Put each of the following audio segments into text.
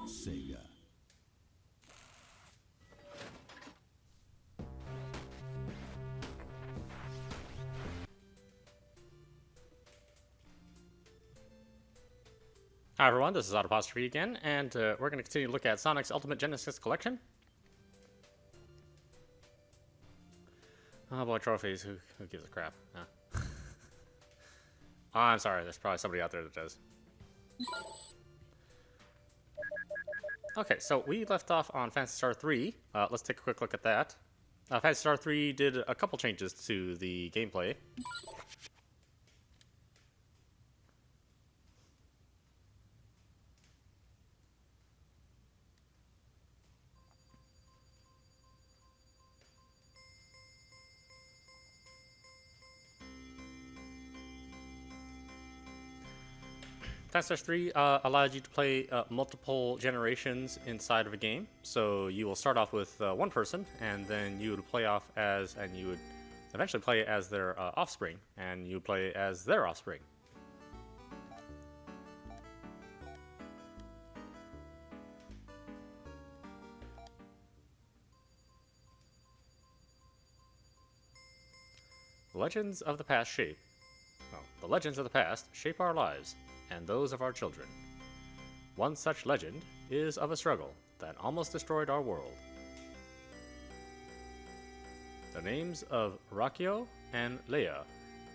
Sega. Hi everyone, this is audap again, and we're going to continue to look at Sonic's Ultimate Genesis Collection. Oh boy, trophies, who gives a crap? Huh? Oh, I'm sorry, there's probably somebody out there that does. Okay, so we left off on Phantasy Star 3. Let's take a quick look at that. Phantasy Star 3 did a couple changes to the gameplay. Phantasy Star 3 allowed you to play multiple generations inside of a game. So you will start off with one person, and then you would play off as, and you would eventually play as their offspring, and you would play as their offspring. The legends of the past shape our lives and those of our children. One such legend is of a struggle that almost destroyed our world. The names of Rakio and Leia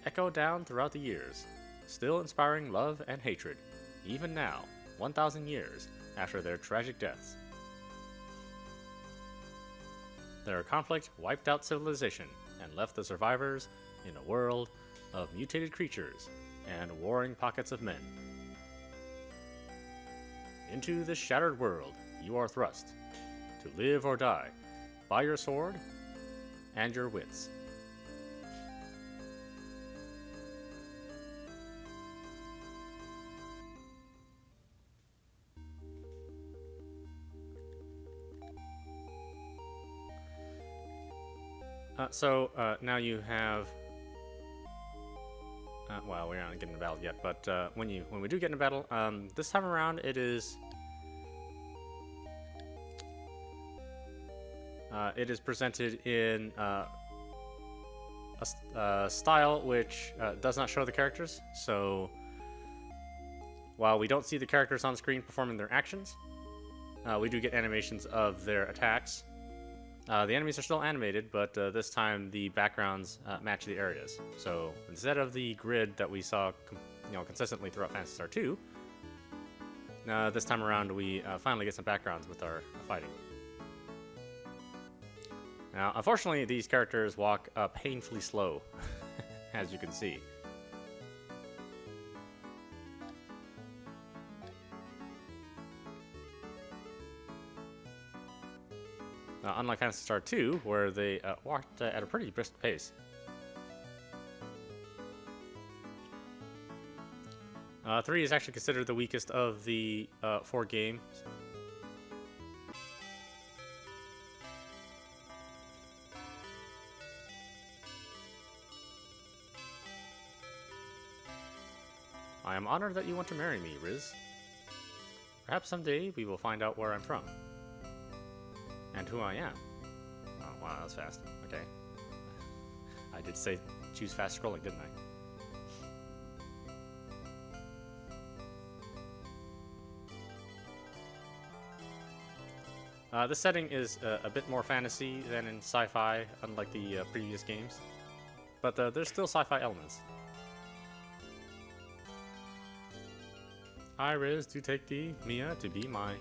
echo down throughout the years, still inspiring love and hatred, even now, 1,000 years after their tragic deaths. Their conflict wiped out civilization and left the survivors in a world of mutated creatures and warring pockets of men. Into this shattered world, you are thrust, to live or die, by your sword and your wits. Now you have. Well, we're not getting into battle yet, but when we do get into battle, this time around it is presented in a style which does not show the characters. So while we don't see the characters on screen performing their actions, we do get animations of their attacks. The enemies are still animated, but this time the backgrounds match the areas. So instead of the grid that we saw, consistently throughout Phantasy Star 2, this time around we finally get some backgrounds with our fighting. Now, unfortunately, these characters walk painfully slow, as you can see. Unlike Phantasy Star 2, where they walked at a pretty brisk pace. 3 is actually considered the weakest of the 4 games. I am honored that you want to marry me, Riz. Perhaps someday we will find out where I'm from. And who I am. Oh, wow, that was fast. Okay. I did say choose fast scrolling, didn't I? This setting is a bit more fantasy than in sci-fi, unlike the previous games. But there's still sci-fi elements. I, Riz, to take thee, Mia, to be my...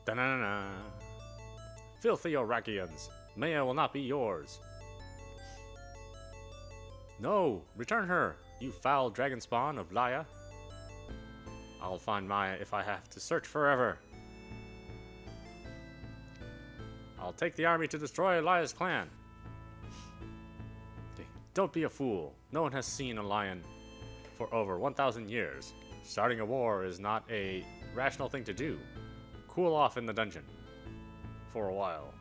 Da-na-na-na. Filthy Orakians, Maya will not be yours. No, return her, you foul dragon spawn of Laia. I'll find Maya if I have to search forever. I'll take the army to destroy Laia's clan. Don't be a fool. No one has seen a lion for over 1,000 years. Starting a war is not a rational thing to do. Cool off in the dungeon. For a while.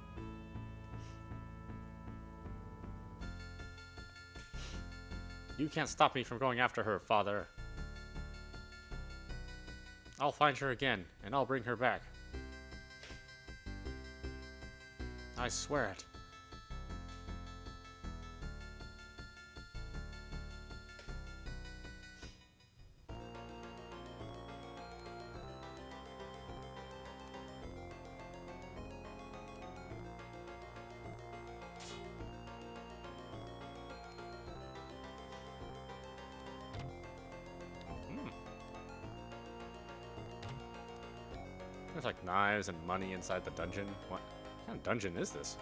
You can't stop me from going after her, father. I'll find her again, and I'll bring her back. I swear it. There's like knives and money inside the dungeon. What kind of dungeon is this?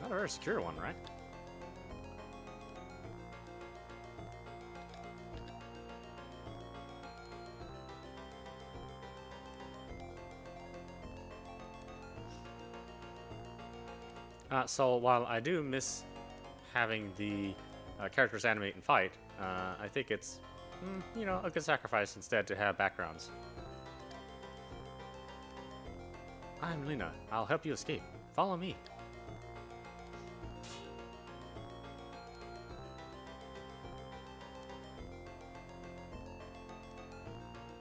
Not a very secure one, right? So while I do miss having the characters animate and fight, I think it's, you know, a good sacrifice instead to have backgrounds. I'm Lena. I'll help you escape. Follow me.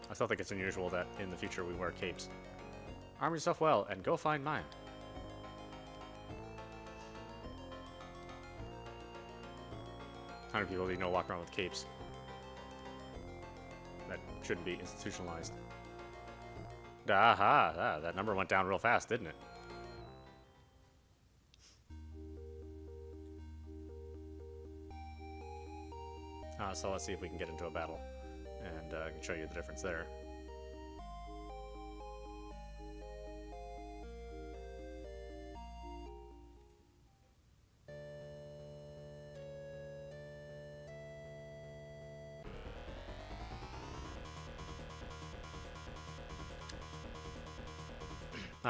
I still think it's unusual that in the future we wear capes. Arm yourself well and go find mine. How many people do you know walk around with capes? That shouldn't be institutionalized. Aha! Ah, that number went down real fast, didn't it? So let's see if we can get into a battle, and I can show you the difference there.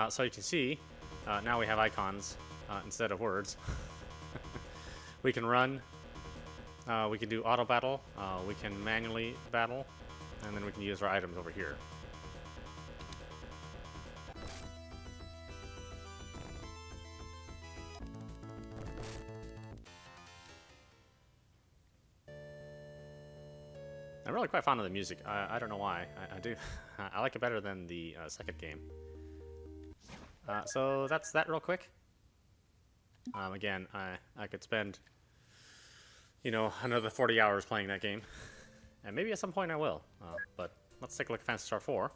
So you can see, now we have icons instead of words. We can run, we can do auto battle, we can manually battle, and then we can use our items over here. I'm really quite fond of the music. I don't know why. I do. I like it better than the second game. So that's that real quick. Again, I could spend, you know, another 40 hours playing that game. And maybe at some point I will. But let's take a look at Phantasy Star 4.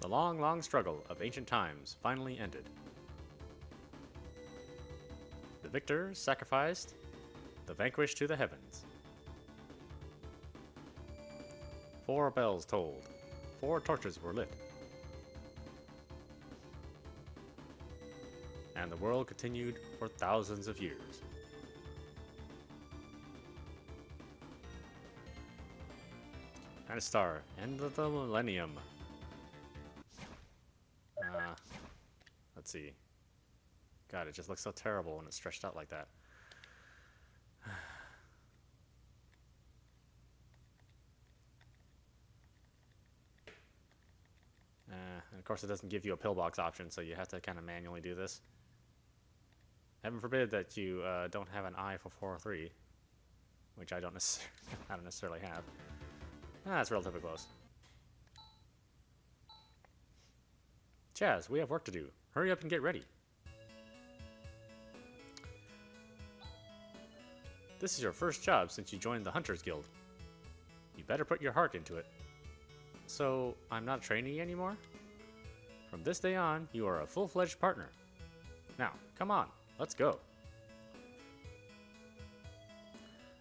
The long, long struggle of ancient times finally ended. The victor sacrificed the vanquished to the heavens. 4 bells tolled. 4 torches were lit. And the world continued for thousands of years. Phantasy Star, end of the millennium. Let's see. God, it just looks so terrible when it's stretched out like that. And of course it doesn't give you a pillbox option, so you have to kind of manually do this. Heaven forbid that you don't have an eye for 403, which I don't necessarily have. That's relatively close. Chaz, we have work to do. Hurry up and get ready. This is your first job since you joined the Hunters Guild. You better put your heart into it. So, I'm not a trainee anymore? From this day on, you are a full-fledged partner. Now, come on, let's go.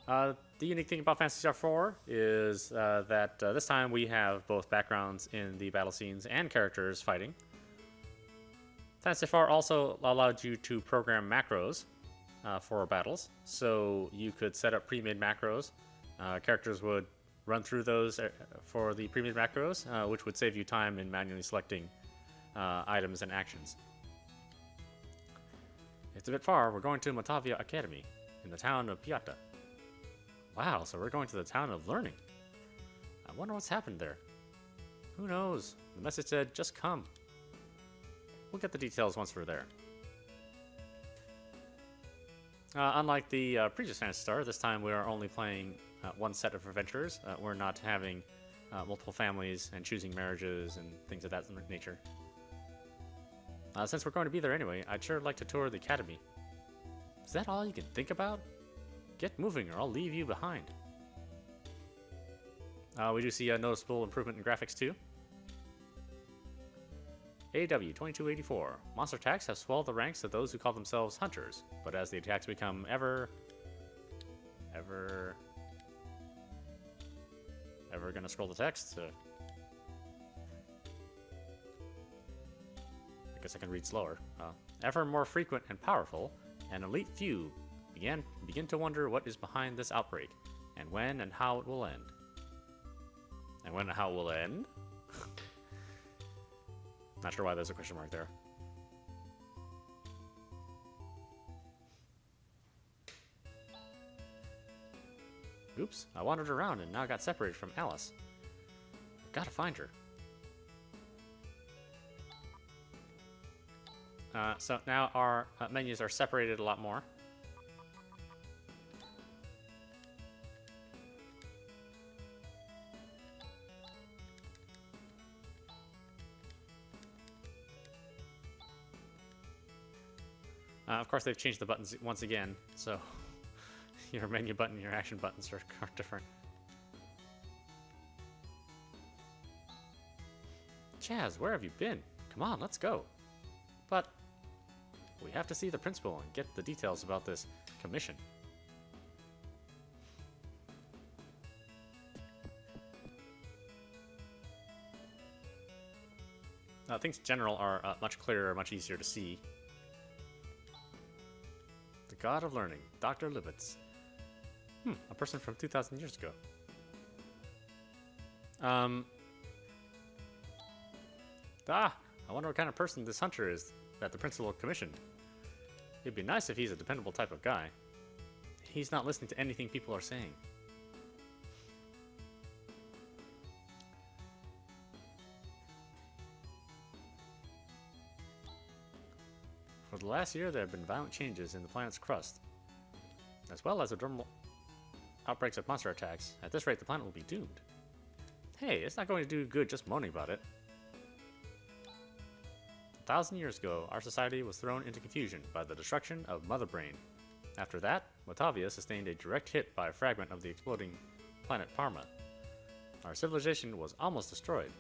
The unique thing about Phantasy Star 4 is that this time we have both backgrounds in the battle scenes and characters fighting. Phantasy 4 also allowed you to program macros for battles, so you could set up pre-made macros. Characters would run through those for the pre-made macros, which would save you time in manually selecting items and actions. It's a bit far. We're going to Matavia Academy in the town of Piata. Wow, so we're going to the town of learning. I wonder what's happened there. Who knows? The message said, just come. We'll get the details once we're there. Unlike the previous Phantasy Star, this time we are only playing one set of adventurers. We're not having multiple families and choosing marriages and things of that nature. Since we're going to be there anyway, I'd sure like to tour the academy. Is that all you can think about? Get moving or I'll leave you behind. We do see a noticeable improvement in graphics too. AW2284. Monster attacks have swelled the ranks of those who call themselves hunters, but as the attacks become ever gonna scroll the text? I guess I can read slower. Ever more frequent and powerful, an elite few begin to wonder what is behind this outbreak, and when and how it will end. And when and how it will end? Not sure why there's a question mark there. Oops, I wandered around and now got separated from Alice. I've gotta find her. So now our menus are separated a lot more. Of course, they've changed the buttons once again, so your menu button and your action buttons are different. Chaz, where have you been? Come on, let's go. But we have to see the principal and get the details about this commission. Things in general are much clearer, much easier to see. The God of Learning, Dr. Libetz. A person from 2,000 years ago. I wonder what kind of person this hunter is that the principal commissioned. It'd be nice if he's a dependable type of guy. He's not listening to anything people are saying. For the last year, there have been violent changes in the planet's crust, as well as abnormal outbreaks of monster attacks. At this rate, the planet will be doomed. Hey, it's not going to do good just moaning about it. 1,000 years ago, our society was thrown into confusion by the destruction of Mother Brain. After that, Watavia sustained a direct hit by a fragment of the exploding planet Parma. Our civilization was almost destroyed.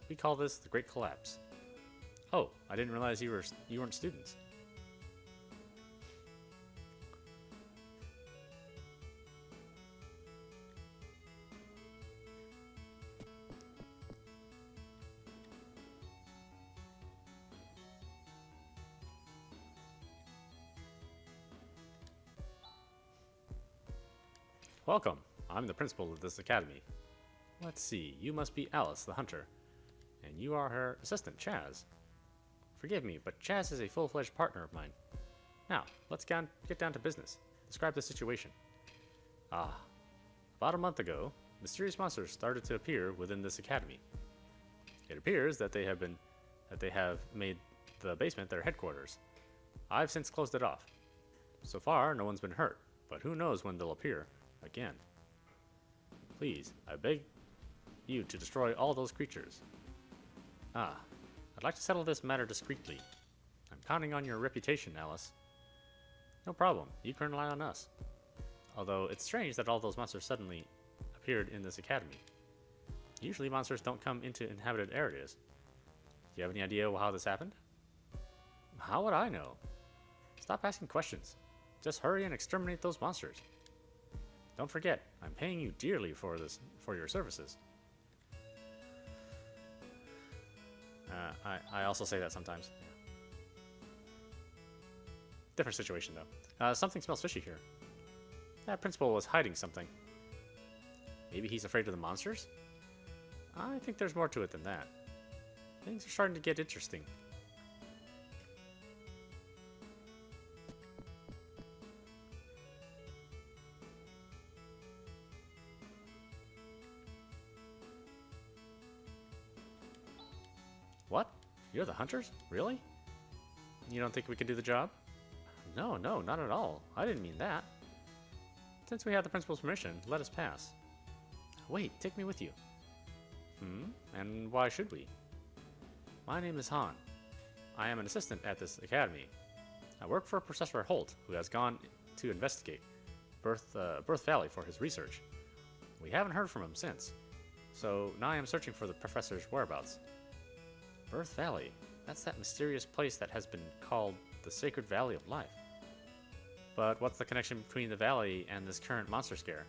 We call this the Great Collapse. Oh, I didn't realize you weren't students. Welcome. I'm the principal of this academy. Let's see, you must be Alice, the hunter. And you are her assistant, Chaz. Forgive me, but Chaz is a full-fledged partner of mine. Now, let's get down to business. Describe the situation. About a month ago, mysterious monsters started to appear within this academy. It appears that they have made the basement their headquarters. I've since closed it off. So far, no one's been hurt, but who knows when they'll appear again. Please, I beg you to destroy all those creatures. I'd like to settle this matter discreetly. I'm counting on your reputation, Alice. No problem, you can rely on us. Although it's strange that all those monsters suddenly appeared in this academy. Usually monsters don't come into inhabited areas. Do you have any idea how this happened? How would I know? Stop asking questions. Just hurry and exterminate those monsters. Don't forget, I'm paying you dearly for your services. I also say that sometimes. Yeah. Different situation, though. Something smells fishy here. That principal was hiding something. Maybe he's afraid of the monsters? I think there's more to it than that. Things are starting to get interesting. You're the hunters? Really? You don't think we could do the job? No, no, not at all. I didn't mean that. Since we have the principal's permission, let us pass. Wait, take me with you. And why should we? My name is Han. I am an assistant at this academy. I work for Professor Holt, who has gone to investigate Birth Valley for his research. We haven't heard from him since, so now I am searching for the professor's whereabouts. Birth Valley, that's that mysterious place that has been called the Sacred Valley of Life. But what's the connection between the valley and this current monster scare?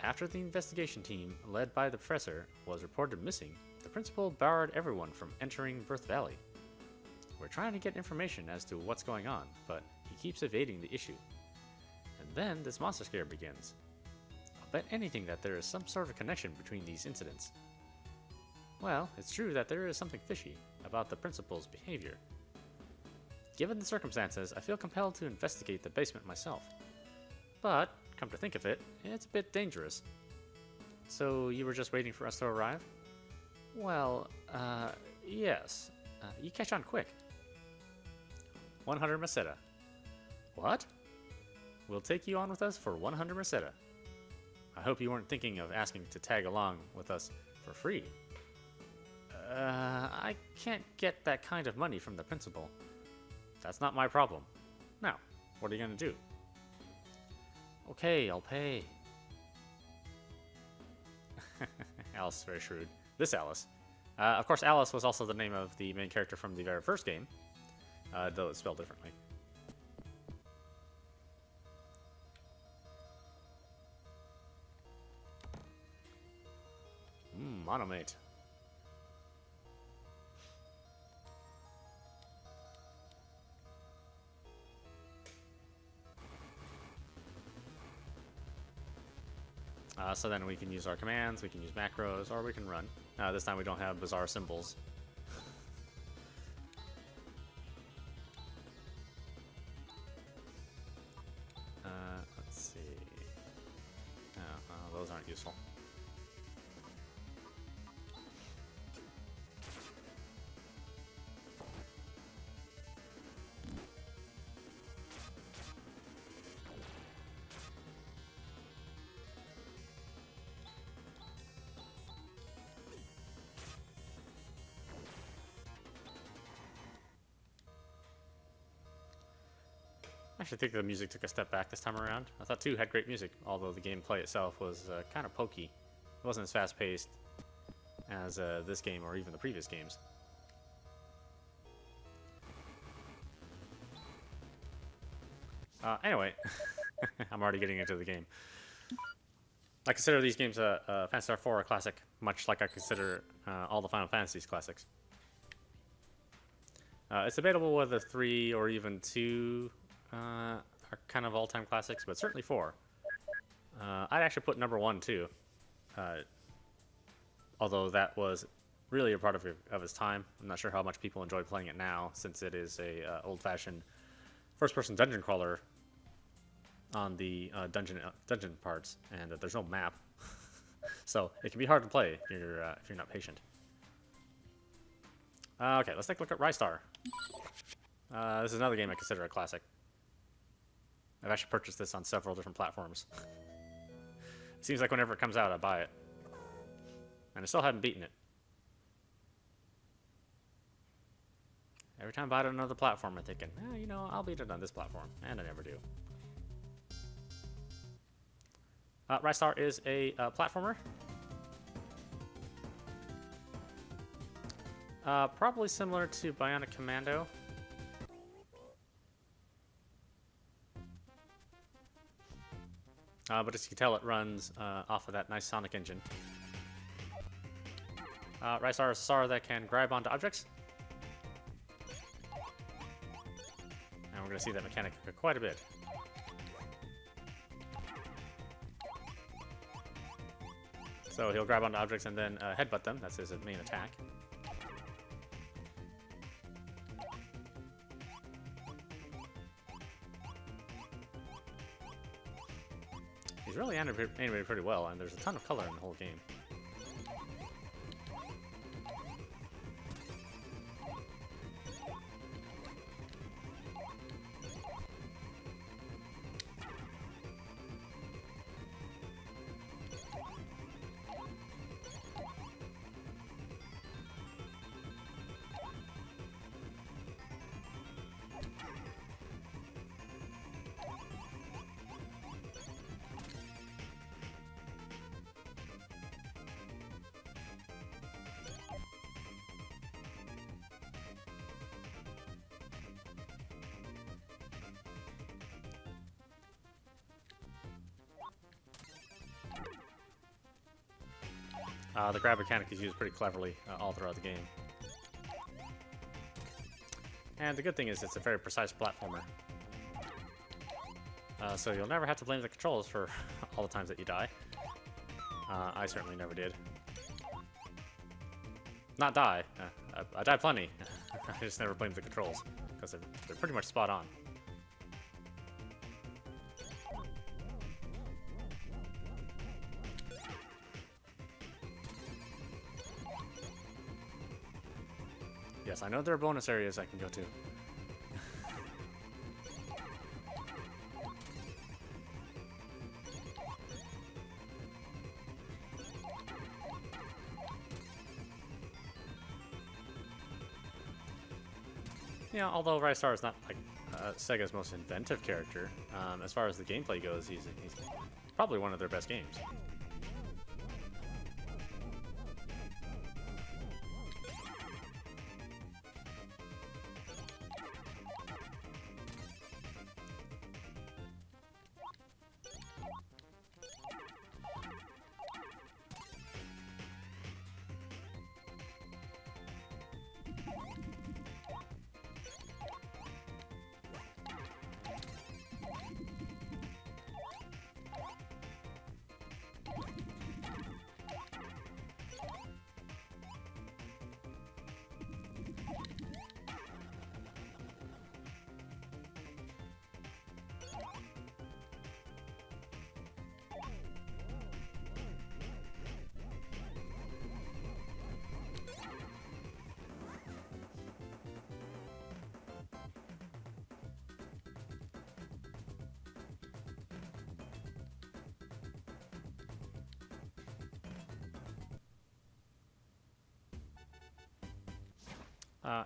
After the investigation team, led by the professor, was reported missing, the principal barred everyone from entering Birth Valley. We're trying to get information as to what's going on, but he keeps evading the issue. And then this monster scare begins. I'll bet anything that there is some sort of connection between these incidents. Well, it's true that there is something fishy about the principal's behavior. Given the circumstances, I feel compelled to investigate the basement myself. But, come to think of it, it's a bit dangerous. So you were just waiting for us to arrive? Well, yes. You catch on quick. 100 Meseta. What? We'll take you on with us for 100 Meseta. I hope you weren't thinking of asking to tag along with us for free. I can't get that kind of money from the principal. That's not my problem. Now, what are you gonna do? Okay, I'll pay. Alice is very shrewd. This Alice. Of course, Alice was also the name of the main character from the very first game, though it's spelled differently. Monomate. So then we can use our commands, we can use macros, or we can run. This time we don't have bizarre symbols. Let's see. Oh, those aren't useful. I actually think the music took a step back this time around. I thought 2 had great music, although the gameplay itself was kind of pokey. It wasn't as fast-paced as this game or even the previous games. Anyway, I'm already getting into the game. I consider these games Phantasy Star 4 a classic, much like I consider all the Final Fantasies classics. It's debatable whether 3 or even 2 are kind of all-time classics, but certainly 4. I'd actually put number 1 too, although that was really a product of its time. I'm not sure how much people enjoy playing it now, since it is a old-fashioned first-person dungeon crawler on the dungeon parts, and there's no map, so it can be hard to play if you're not patient. Okay, let's take a look at Rystar. This is another game I consider a classic. I've actually purchased this on several different platforms. It seems like whenever it comes out, I buy it. And I still haven't beaten it. Every time I buy it on another platform, I'm thinking, you know, I'll beat it on this platform. And I never do. Rystar is a platformer. Probably similar to Bionic Commando. But as you can tell, it runs off of that nice Sonic engine. Rystar is a Star that can grab onto objects. And we're going to see that mechanic quite a bit. So he'll grab onto objects and then headbutt them. That's his main attack. He's really animated pretty well, and there's a ton of color in the whole game. The grab mechanic is used pretty cleverly all throughout the game. And the good thing is it's a very precise platformer. So you'll never have to blame the controls for all the times that you die. I certainly never did. Not die. I die plenty. I just never blamed the controls, because they're pretty much spot on. Yes, I know there are bonus areas I can go to. Yeah, although Rystar is not like Sega's most inventive character, as far as the gameplay goes, he's probably one of their best games.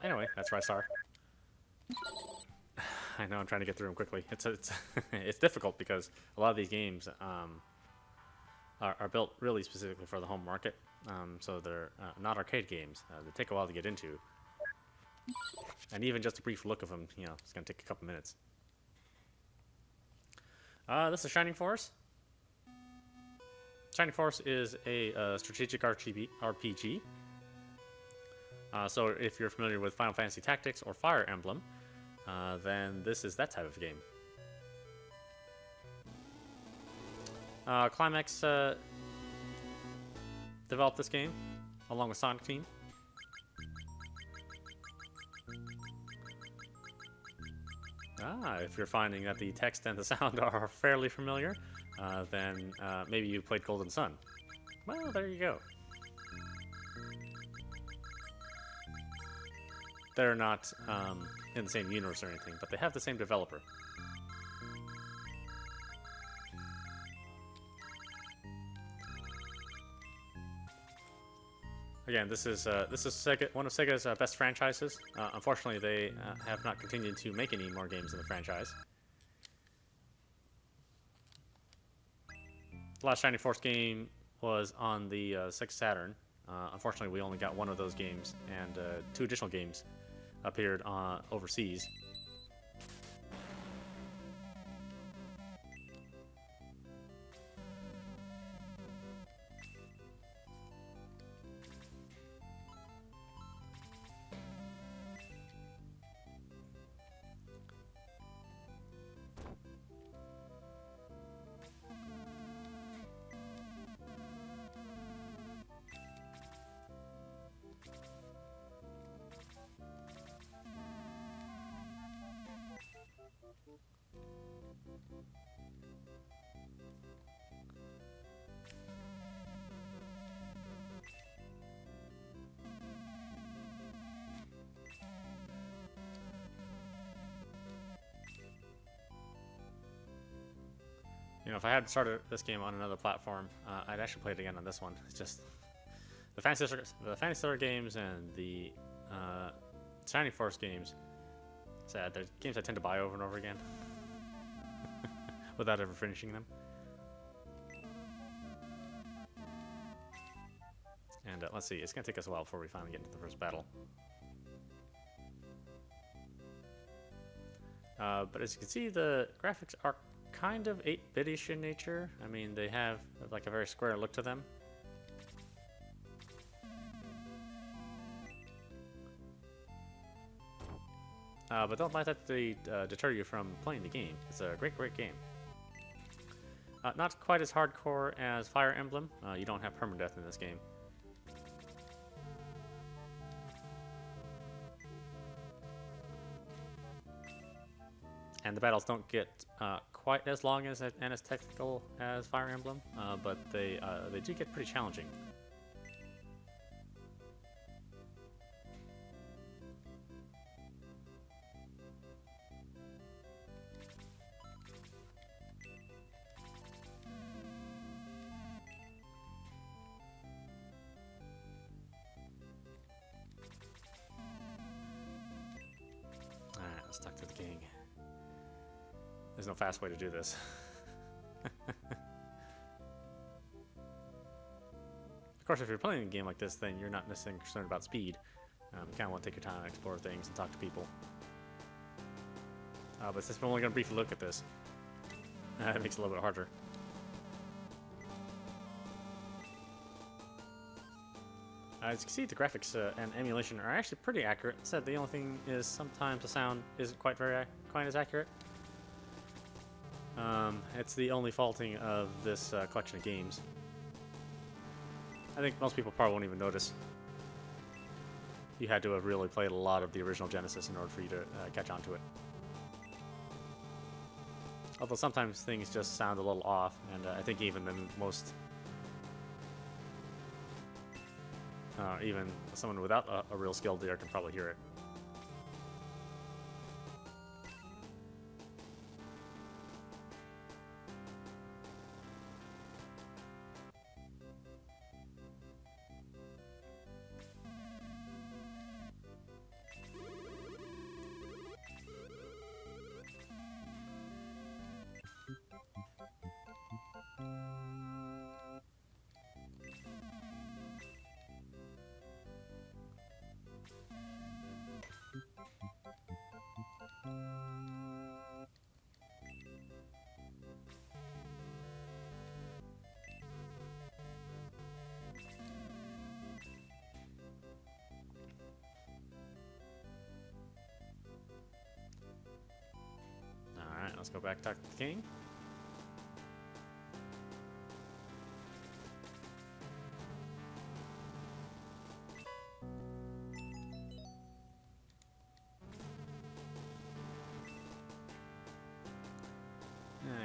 Anyway, that's Rystar. I know I'm trying to get through them quickly. It's it's difficult because a lot of these games are built really specifically for the home market, so they're not arcade games. They take a while to get into, and even just a brief look of them, you know, it's going to take a couple minutes. This is Shining Force. Shining Force is a strategic RPG. So if you're familiar with Final Fantasy Tactics or Fire Emblem, then this is that type of game. Climax developed this game along with Sonic Team. If you're finding that the text and the sound are fairly familiar, then maybe you played Golden Sun. Well, there you go. They're not in the same universe or anything, but they have the same developer. Again, this is Sega, one of Sega's best franchises. Unfortunately, they have not continued to make any more games in the franchise. The last Shining Force game was on the Sega Saturn. Unfortunately, we only got one of those games, and 2 additional games appeared overseas. You know, if I had started this game on another platform, I'd actually play it again on this one. It's just the Fantasy Star games and the Shining Force games. Sad. They're games I tend to buy over and over again without ever finishing them. And let's see, it's gonna take us a while before we finally get into the first battle. But as you can see, the graphics are kind of 8-bit-ish in nature. I mean, they have like a very square look to them. But don't let that deter you from playing the game. It's a great, great game. Not quite as hardcore as Fire Emblem. You don't have permadeath in this game. And the battles don't get quite as long and as technical as Fire Emblem, but they do get pretty challenging. Alright, let's talk to the king. There's no fast way to do this. Of course, if you're playing a game like this, then you're not necessarily concerned about speed. You kind of want to take your time and explore things and talk to people. But since we're only going to briefly look at this, it makes it a little bit harder. As you can see, the graphics and emulation are actually pretty accurate. Said the only thing is sometimes the sound isn't quite as accurate. It's the only faulting of this collection of games. I think most people probably won't even notice. You had to have really played a lot of the original Genesis in order for you to catch on to it. Although sometimes things just sound a little off, and I think even the most... even someone without a real skilled ear can probably hear it. Alright, let's go back talk to the king.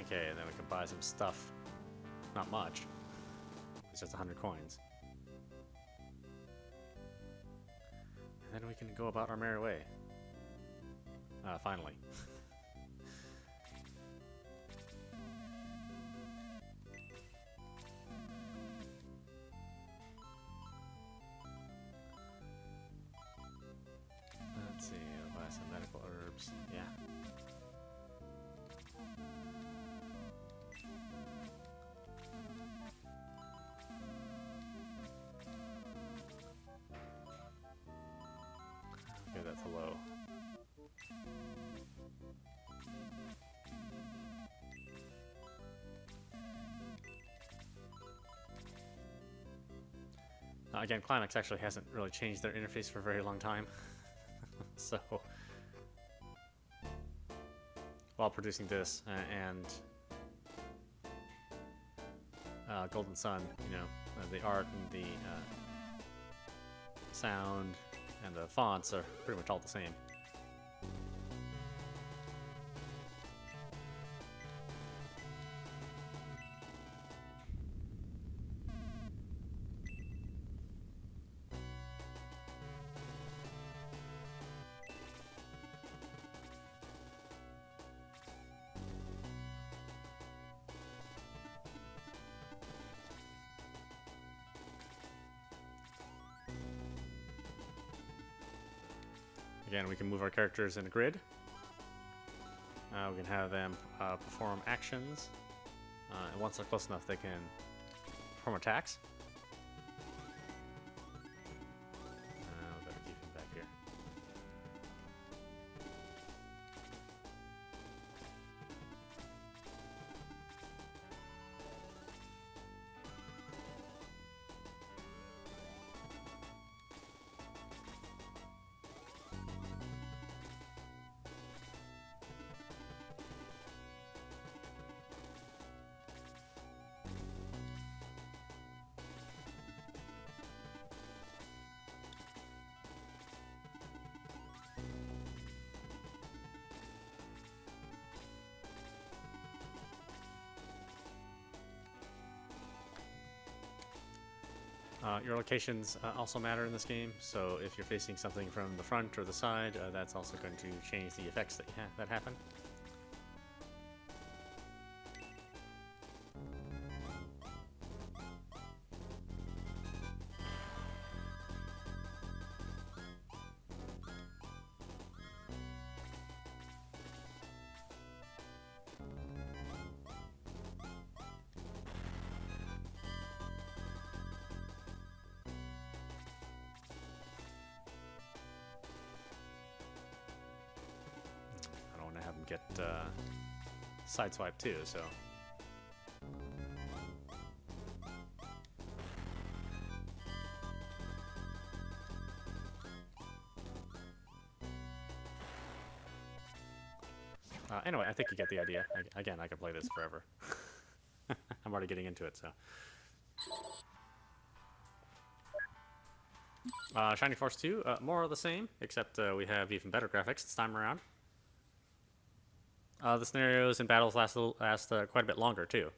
Okay, then we can buy some stuff. Not much. It's just 100 coins. And then we can go about our merry way. Finally. Let's see, I'll buy some medical herbs. Yeah. Okay, that's hello. Again, Climax actually hasn't really changed their interface for a very long time. So, while producing this and Golden Sun, you know, the art and the sound and the fonts are pretty much all the same. Again, we can move our characters in a grid. We can have them perform actions. And once they're close enough, they can perform attacks. We better keep him back here. Your locations also matter in this game, so if you're facing something from the front or the side, that's also going to change the effects that happen. Have him get sideswiped too, so. Anyway, I think you get the idea. Again, I could play this forever. I'm already getting into it, so. Shining Force 2, more of the same, except we have even better graphics this time around. The scenarios and battles last quite a bit longer, too.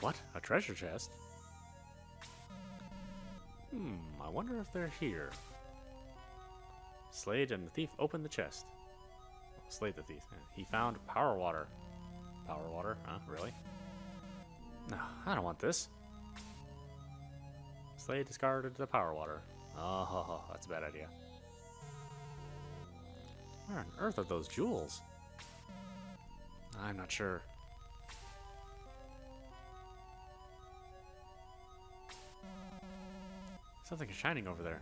What? A treasure chest? I wonder if they're here. Slade and the thief opened the chest. Slade the thief. He found power water. Power water? Huh? Really? No, I don't want this. Slade discarded the power water. Oh, that's a bad idea. Where on earth are those jewels? I'm not sure. Something is shining over there.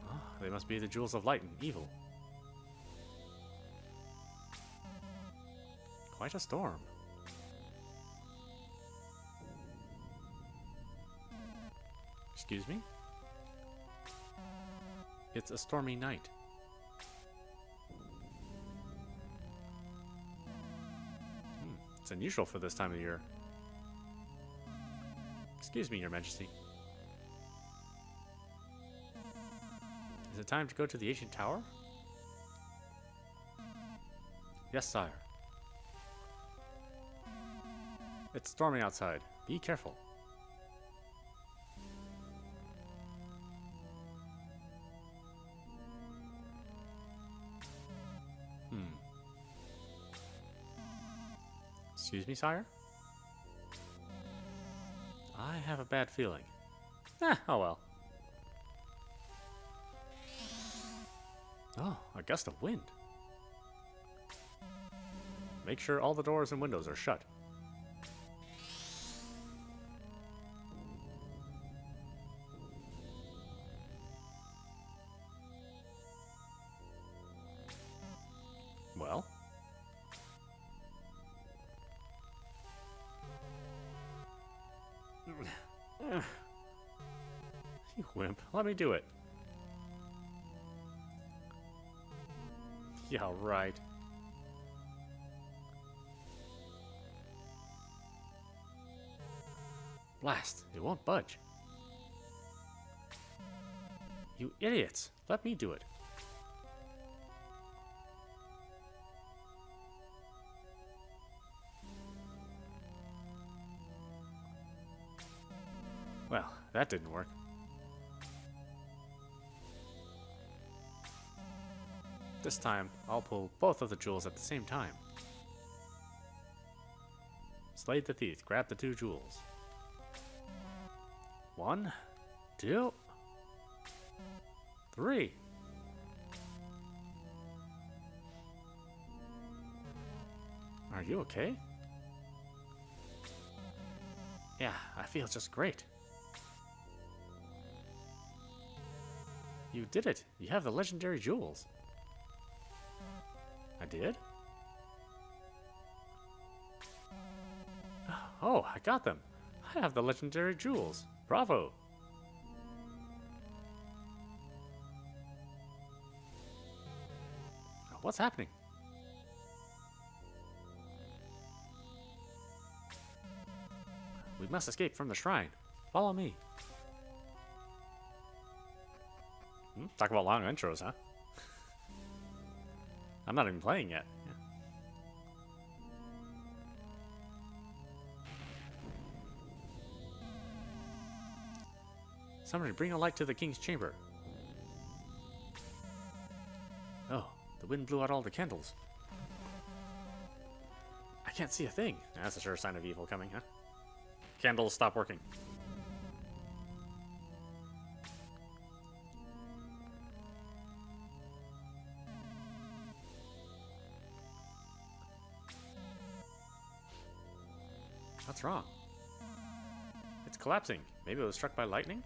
Oh, they must be the jewels of light and evil. Quite a storm. Excuse me? It's a stormy night. It's unusual for this time of year. Excuse me, Your Majesty. Is it time to go to the ancient tower? Yes, sire. It's storming outside. Be careful. Excuse me, sire? I have a bad feeling. Oh well. Oh, a gust of wind. Make sure all the doors and windows are shut. Well? You wimp. Let me do it. Yeah, right. Blast. It won't budge. You idiots. Let me do it. Well, that didn't work. This time, I'll pull both of the jewels at the same time. Slade the thief, grab the 2 jewels. 1, 2, 3. Are you okay? Yeah, I feel just great. You did it! You have the legendary jewels. I did? Oh, I got them! I have the legendary jewels. Bravo! What's happening? We must escape from the shrine. Follow me. Talk about long intros, huh? I'm not even playing yet. Yeah. Somebody bring a light to the king's chamber. Oh, the wind blew out all the candles. I can't see a thing. That's a sure sign of evil coming, huh? Candles stop working. What's wrong? It's collapsing. Maybe it was struck by lightning?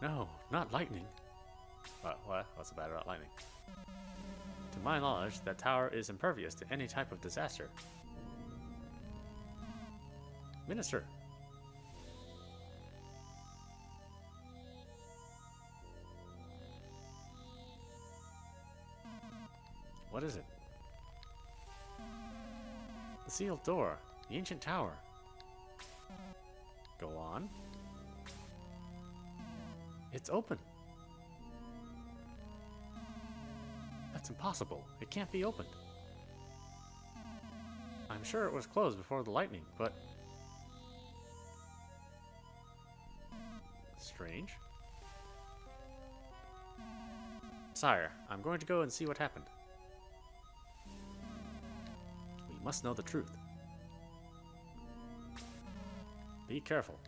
No, not lightning. What? What's the bad about lightning? To my knowledge, that tower is impervious to any type of disaster. Minister! What is it? The sealed door. The ancient tower. Go on. It's open. That's impossible. It can't be opened. I'm sure it was closed before the lightning, but... Strange. Sire, I'm going to go and see what happened. We must know the truth. Be careful.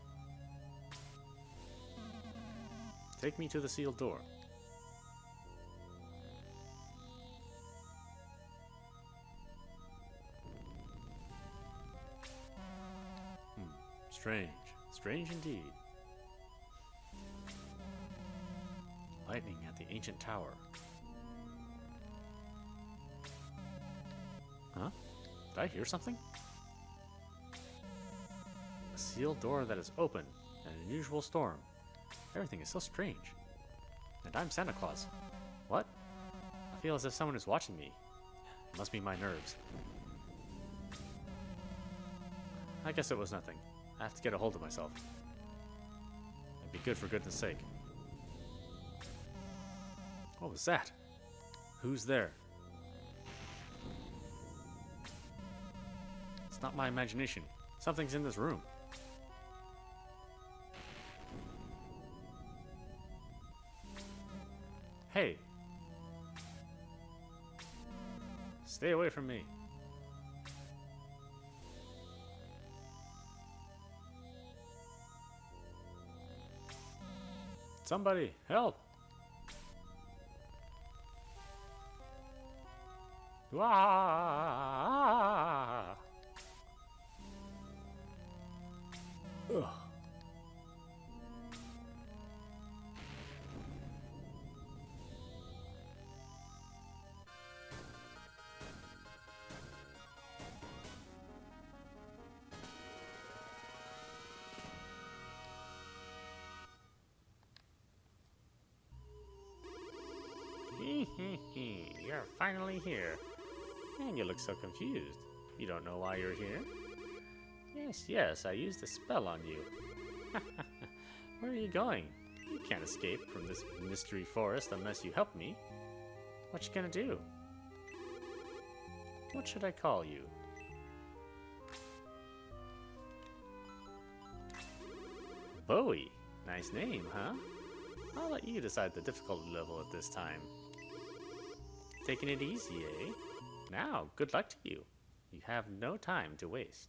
Take me to the sealed door. Strange. Strange indeed. Lightning at the ancient tower. Huh? Did I hear something? A sealed door that is open. An unusual storm. Everything is so strange. And I'm Santa Claus. What? I feel as if someone is watching me. It must be my nerves. I guess it was nothing. I have to get a hold of myself. It'd be good for goodness sake. What was that? Who's there? It's not my imagination. Something's in this room. Hey! Stay away from me. Somebody, help! Wah! Ugh. You're finally here. And you look so confused. You don't know why you're here? Yes, I used a spell on you. Where are you going? You can't escape from this mystery forest unless you help me. What you gonna do? What should I call you? Bowie. Nice name, huh? I'll let you decide the difficulty level at this time. Taking it easy, eh? Now, good luck to you. You have no time to waste.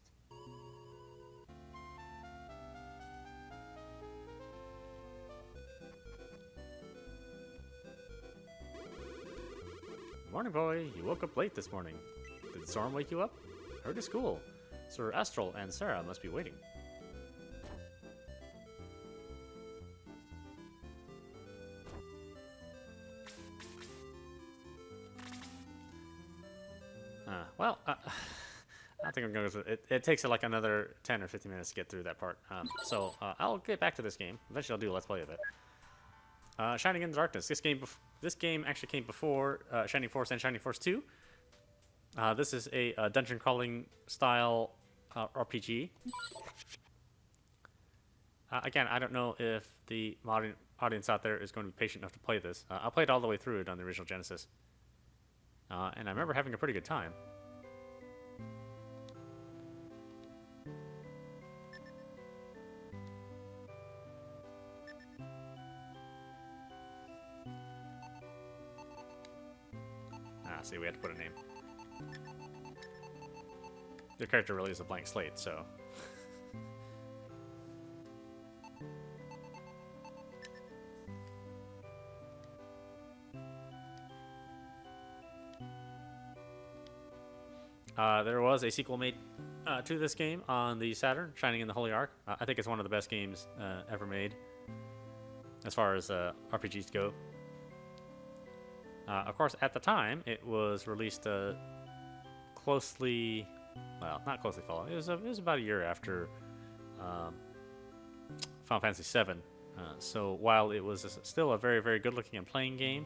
Morning, boy. You woke up late this morning. Did the storm wake you up? Heard it's cool. Sir Astral and Sarah must be waiting. I don't think I'm going to go through it. It takes like another 10 or 15 minutes to get through that part. So I'll get back to this game. Eventually I'll do a Let's Play of it. Shining in the Darkness. This game actually came before Shining Force and Shining Force 2. This is a dungeon crawling style RPG. Again, I don't know if the modern audience out there is going to be patient enough to play this. I played all the way through it on the original Genesis. And I remember having a pretty good time. See, we had to put a name. Your character really is a blank slate, so... there was a sequel made to this game on the Saturn, Shining in the Holy Ark. I think it's one of the best games ever made, as far as RPGs go. Of course, at the time, it was released closely, well, not closely following. It was about a year after Final Fantasy VII. So while it was still a very, very good-looking and playing game,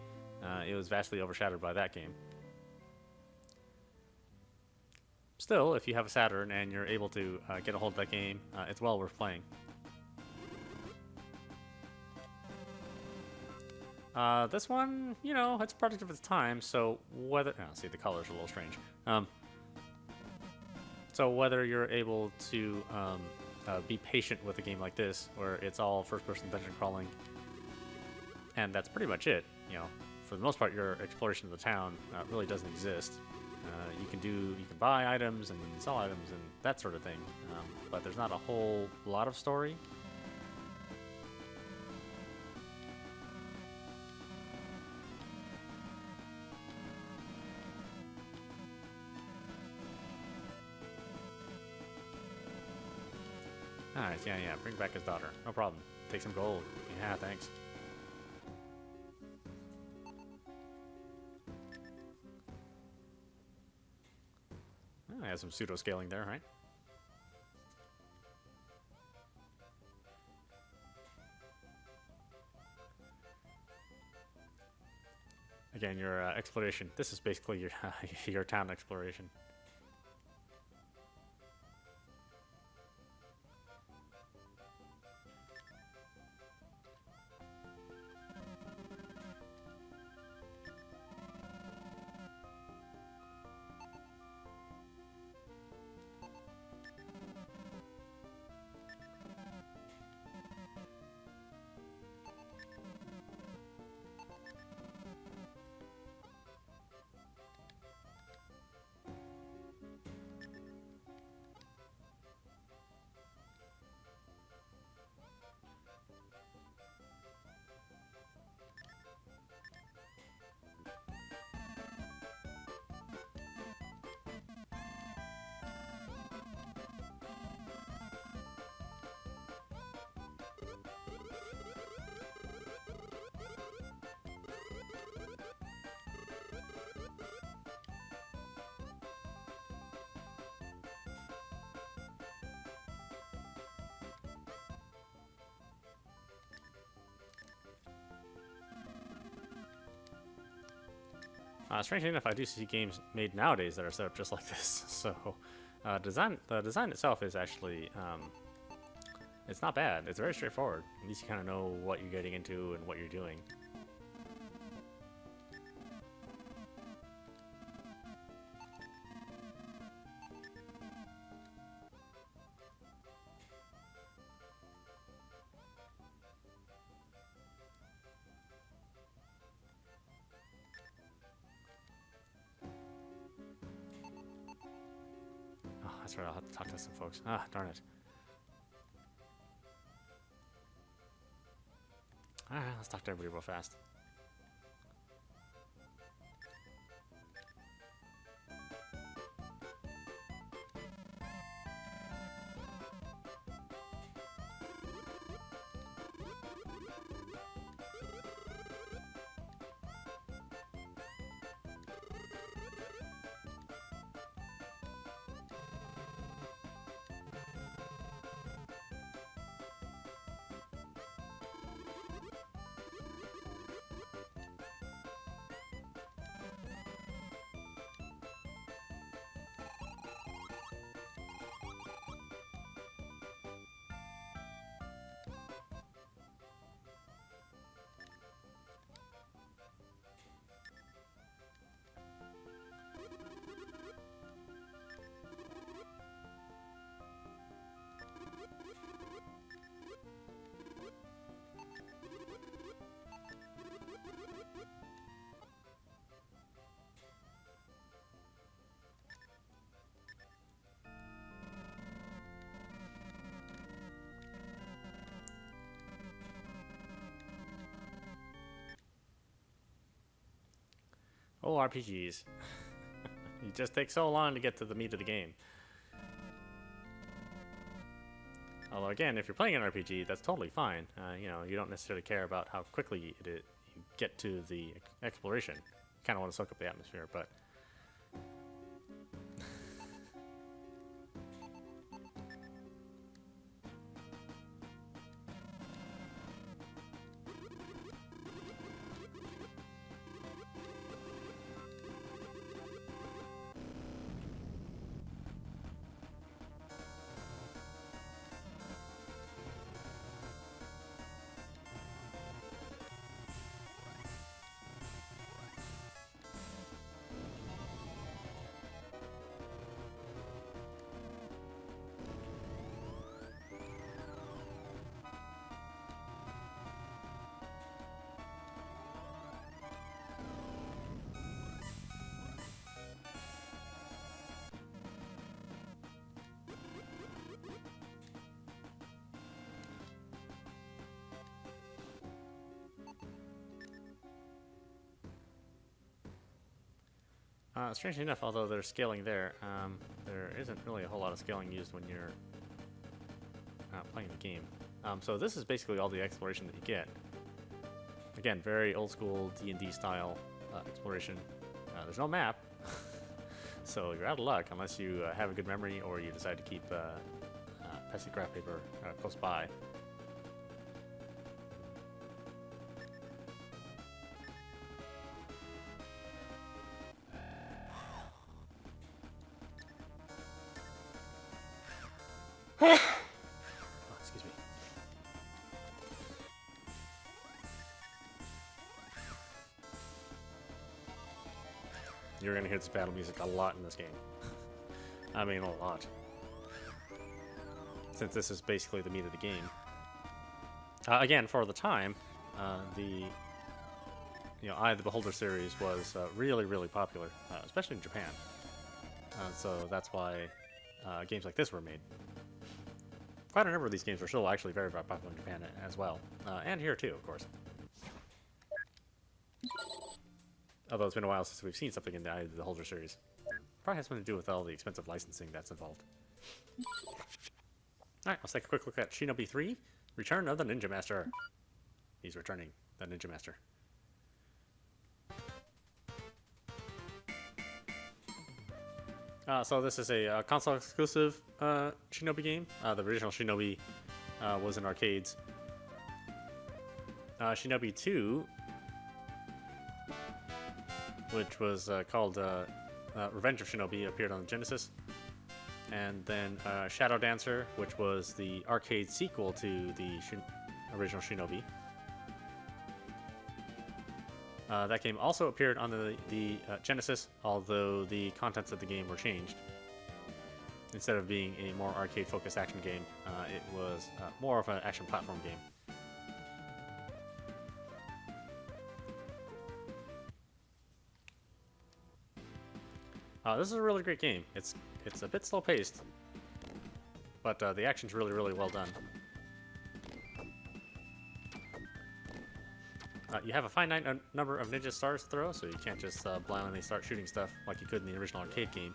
it was vastly overshadowed by that game. Still, if you have a Saturn and you're able to get a hold of that game, it's well worth playing. This one, you know, it's a product of its time, so whether... Oh, see, the colors are a little strange. So whether you're able to be patient with a game like this, where it's all first-person dungeon crawling, and that's pretty much it, you know, for the most part, your exploration of the town really doesn't exist. You can buy items and sell items and that sort of thing, but there's not a whole lot of story. Alright, yeah, bring back his daughter. No problem. Take some gold. Yeah, thanks. Oh, I have some pseudo-scaling there, right? Again, your exploration. This is basically your, your town exploration. Strangely enough, I do see games made nowadays that are set up just like this. So, the design itself is actually, it's not bad. It's very straightforward. At least you kind of know what you're getting into and what you're doing. That's right, I'll have to talk to some folks. Ah, darn it. Alright, let's talk to everybody real fast. Oh, RPGs. You just take so long to get to the meat of the game. Although again, if you're playing an RPG, that's totally fine. You know, you don't necessarily care about how quickly you get to the exploration. You kind of want to soak up the atmosphere, but... strangely enough, although there's scaling there isn't really a whole lot of scaling used when you're playing the game. So this is basically all the exploration that you get. Again, very old school D&D style exploration. There's no map, so you're out of luck unless you have a good memory or you decide to keep pesky graph paper close by. Excuse me. You're going to hear this battle music a lot in this game. I mean, a lot. Since this is basically the meat of the game. Again, for the time, the Eye of the Beholder series was really, really popular, especially in Japan. So that's why games like this were made. Quite a number of these games are still actually very, very popular in Japan as well. And here too, of course. Although it's been a while since we've seen something in the Eye of the Beholder series. Probably has something to do with all the expensive licensing that's involved. Alright, let's take a quick look at Shinobi 3, Return of the Ninja Master. He's returning, the Ninja Master. So this is a console exclusive Shinobi game. The original Shinobi was in arcades. Shinobi 2, which was called Revenge of Shinobi, appeared on the Genesis. And then Shadow Dancer, which was the arcade sequel to the original Shinobi. That game also appeared on the Genesis, although the contents of the game were changed. Instead of being a more arcade-focused action game, it was more of an action platform game. This is a really great game. It's a bit slow-paced, but the action's really, really well done. You have a finite number of ninja stars to throw, so you can't just blindly start shooting stuff like you could in the original arcade game,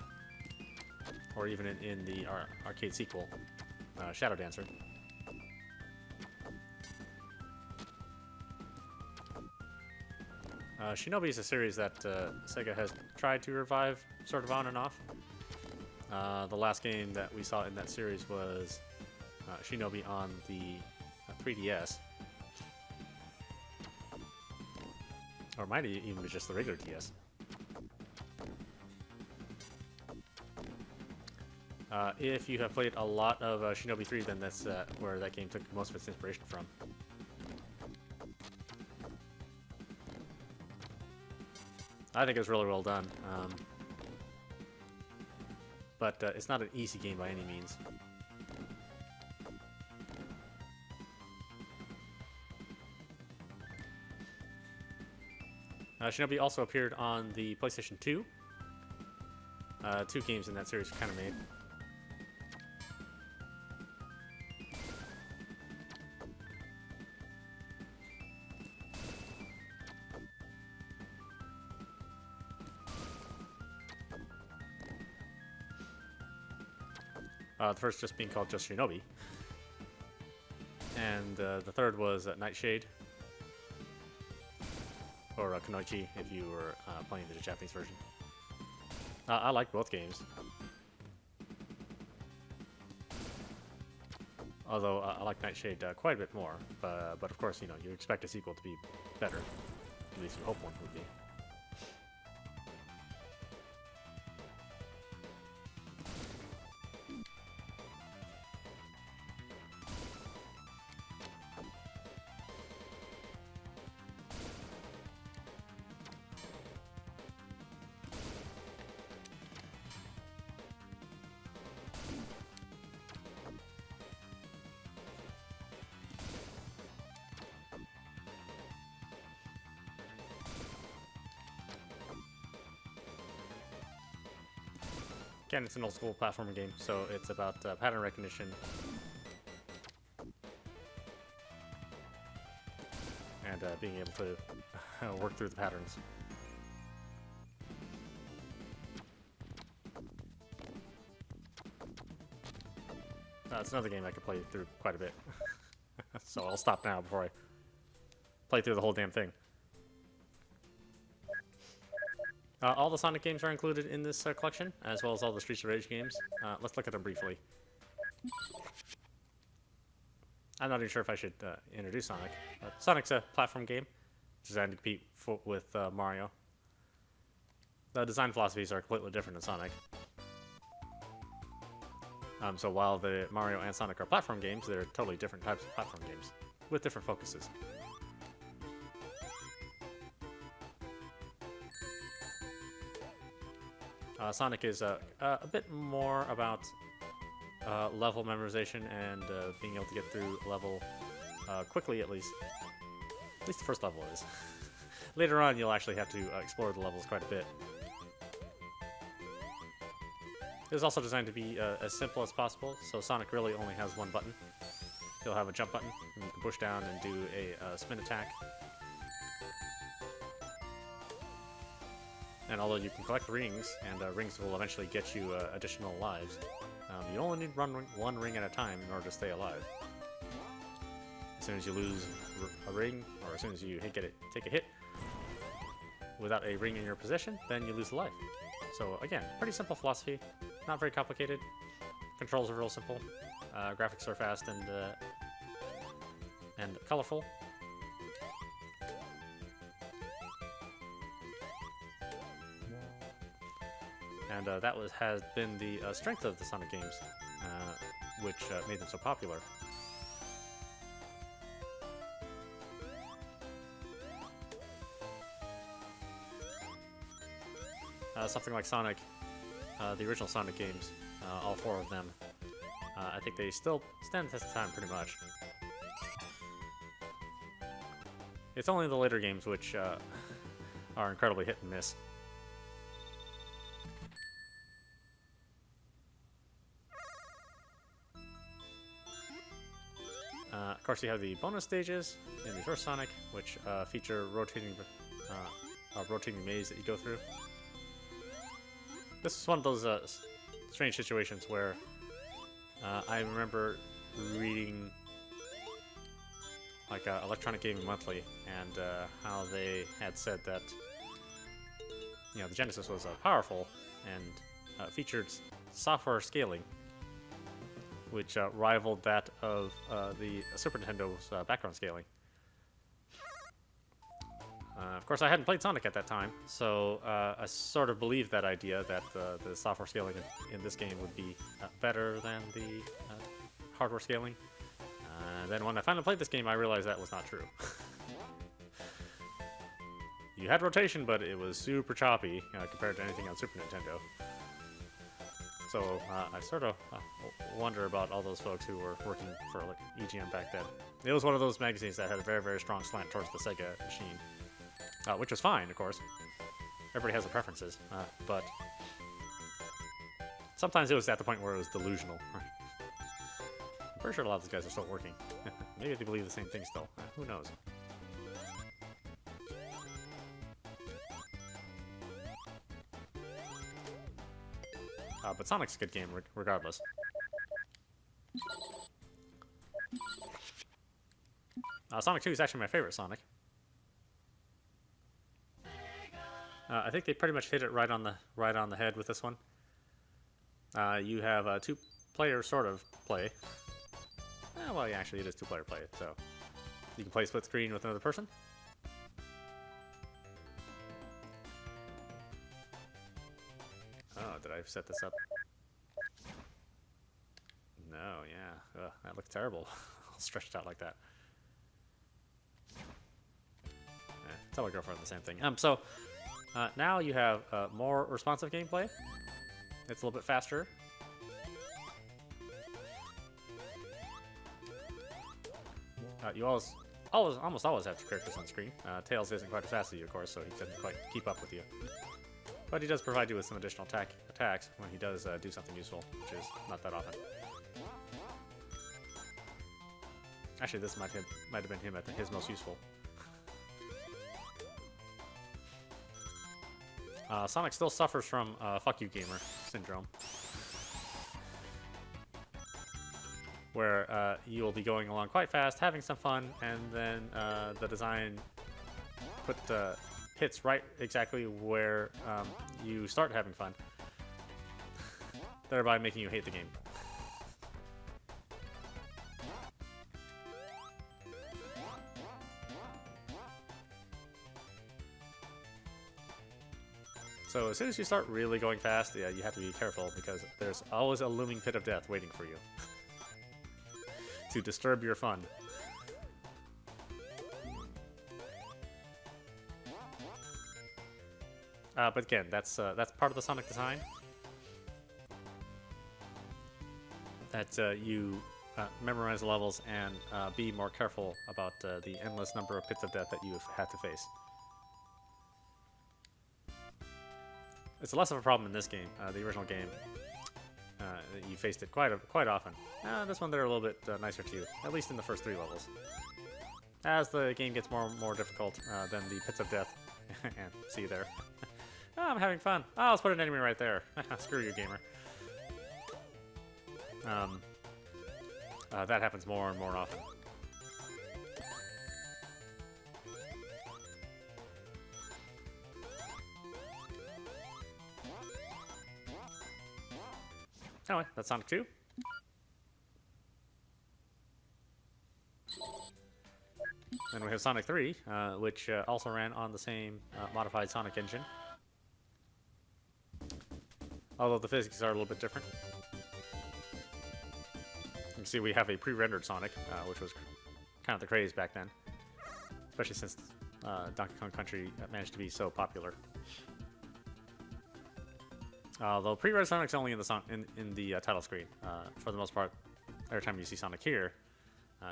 or even in the arcade sequel, Shadow Dancer. Shinobi is a series that Sega has tried to revive sort of on and off. The last game that we saw in that series was Shinobi on the 3DS. Or might even be just the regular DS. If you have played a lot of Shinobi 3, then that's where that game took most of its inspiration from. I think it was really well done. But it's not an easy game by any means. Shinobi also appeared on the PlayStation 2. Two games in that series were kind of made. The first just being called just Shinobi. And the third was Nightshade. Or Kunoichi, if you were playing the Japanese version. I like both games. Although I like Nightshade quite a bit more. But of course, you know, you expect a sequel to be better. At least you hope one would be. Again, it's an old school platforming game, so it's about pattern recognition and being able to work through the patterns. It's another game I could play through quite a bit, so I'll stop now before I play through the whole damn thing. All the Sonic games are included in this collection, as well as all the Streets of Rage games. Let's look at them briefly. I'm not even sure if I should introduce Sonic. Sonic's a platform game designed to compete with Mario. The design philosophies are completely different in Sonic. So while the Mario and Sonic are platform games, they're totally different types of platform games, with different focuses. Sonic is a bit more about level memorization and being able to get through a level quickly, at least. At least the first level is. Later on, you'll actually have to explore the levels quite a bit. It was also designed to be as simple as possible, so Sonic really only has one button. He'll have a jump button, and you can push down and do a spin attack. And although you can collect rings, and rings will eventually get you additional lives, you only need one ring at a time in order to stay alive. As soon as you lose a ring, or as soon as you take a hit without a ring in your possession, then you lose a life. So again, pretty simple philosophy, not very complicated. Controls are real simple. Graphics are fast and colorful. And that has been the strength of the Sonic games, which made them so popular. Something like Sonic, the original Sonic games, all four of them, I think they still stand the test of time pretty much. It's only the later games which are incredibly hit and miss. Of course, you have the bonus stages in the first Sonic, which feature a rotating maze that you go through. This is one of those strange situations where I remember reading like Electronic Gaming Monthly, and how they had said that the Genesis was powerful and featured software scaling, which rivaled that of the Super Nintendo's background scaling. Of course, I hadn't played Sonic at that time, so I sort of believed that idea that the software scaling in this game would be better than the hardware scaling. Then when I finally played this game, I realized that was not true. You had rotation, but it was super choppy compared to anything on Super Nintendo. So I sort of wonder about all those folks who were working for like EGM back then. It was one of those magazines that had a very, very strong slant towards the Sega machine, which was fine, of course. Everybody has their preferences, but sometimes it was at the point where it was delusional. I'm pretty sure a lot of these guys are still working. Maybe they believe the same thing still. Who knows? But Sonic's a good game regardless. Sonic 2 is actually my favorite Sonic. I think they pretty much hit it right on the head with this one. You have a two-player sort of play. Well, yeah, actually, it is two-player play, so you can play split screen with another person. Oh, did I set this up? No, yeah. Ugh, that looks terrible. Stretched out like that. Tell my girlfriend the same thing. Now you have more responsive gameplay. It's a little bit faster. You almost always have two characters on screen. Tails isn't quite as fast as you, of course, so he doesn't quite keep up with you. But he does provide you with some additional attacks when he does do something useful, which is not that often. Actually, this might have been him at his most useful. Sonic still suffers from "fuck you, gamer" syndrome, where you will be going along quite fast, having some fun, and then the design hits right exactly where you start having fun, thereby making you hate the game. So as soon as you start really going fast, yeah, you have to be careful because there's always a looming pit of death waiting for you to disturb your fun. But again, that's part of the Sonic design. That you memorize the levels and be more careful about the endless number of pits of death that you've had to face. It's less of a problem in this game, the original game. You faced it quite often. This one they're a little bit nicer to you, at least in the first 3 levels. As the game gets more and more difficult, then the pits of death. And see you there. Oh, I'm having fun. Oh, let's put an enemy right there. Screw you, gamer. That happens more and more often. Anyway, that's Sonic 2. Then we have Sonic 3, which also ran on the same modified Sonic engine. Although the physics are a little bit different. You can see we have a pre-rendered Sonic, which was kind of the craze back then. Especially since Donkey Kong Country managed to be so popular. Though pre-rendered Sonic's only in the title screen. For the most part, every time you see Sonic here,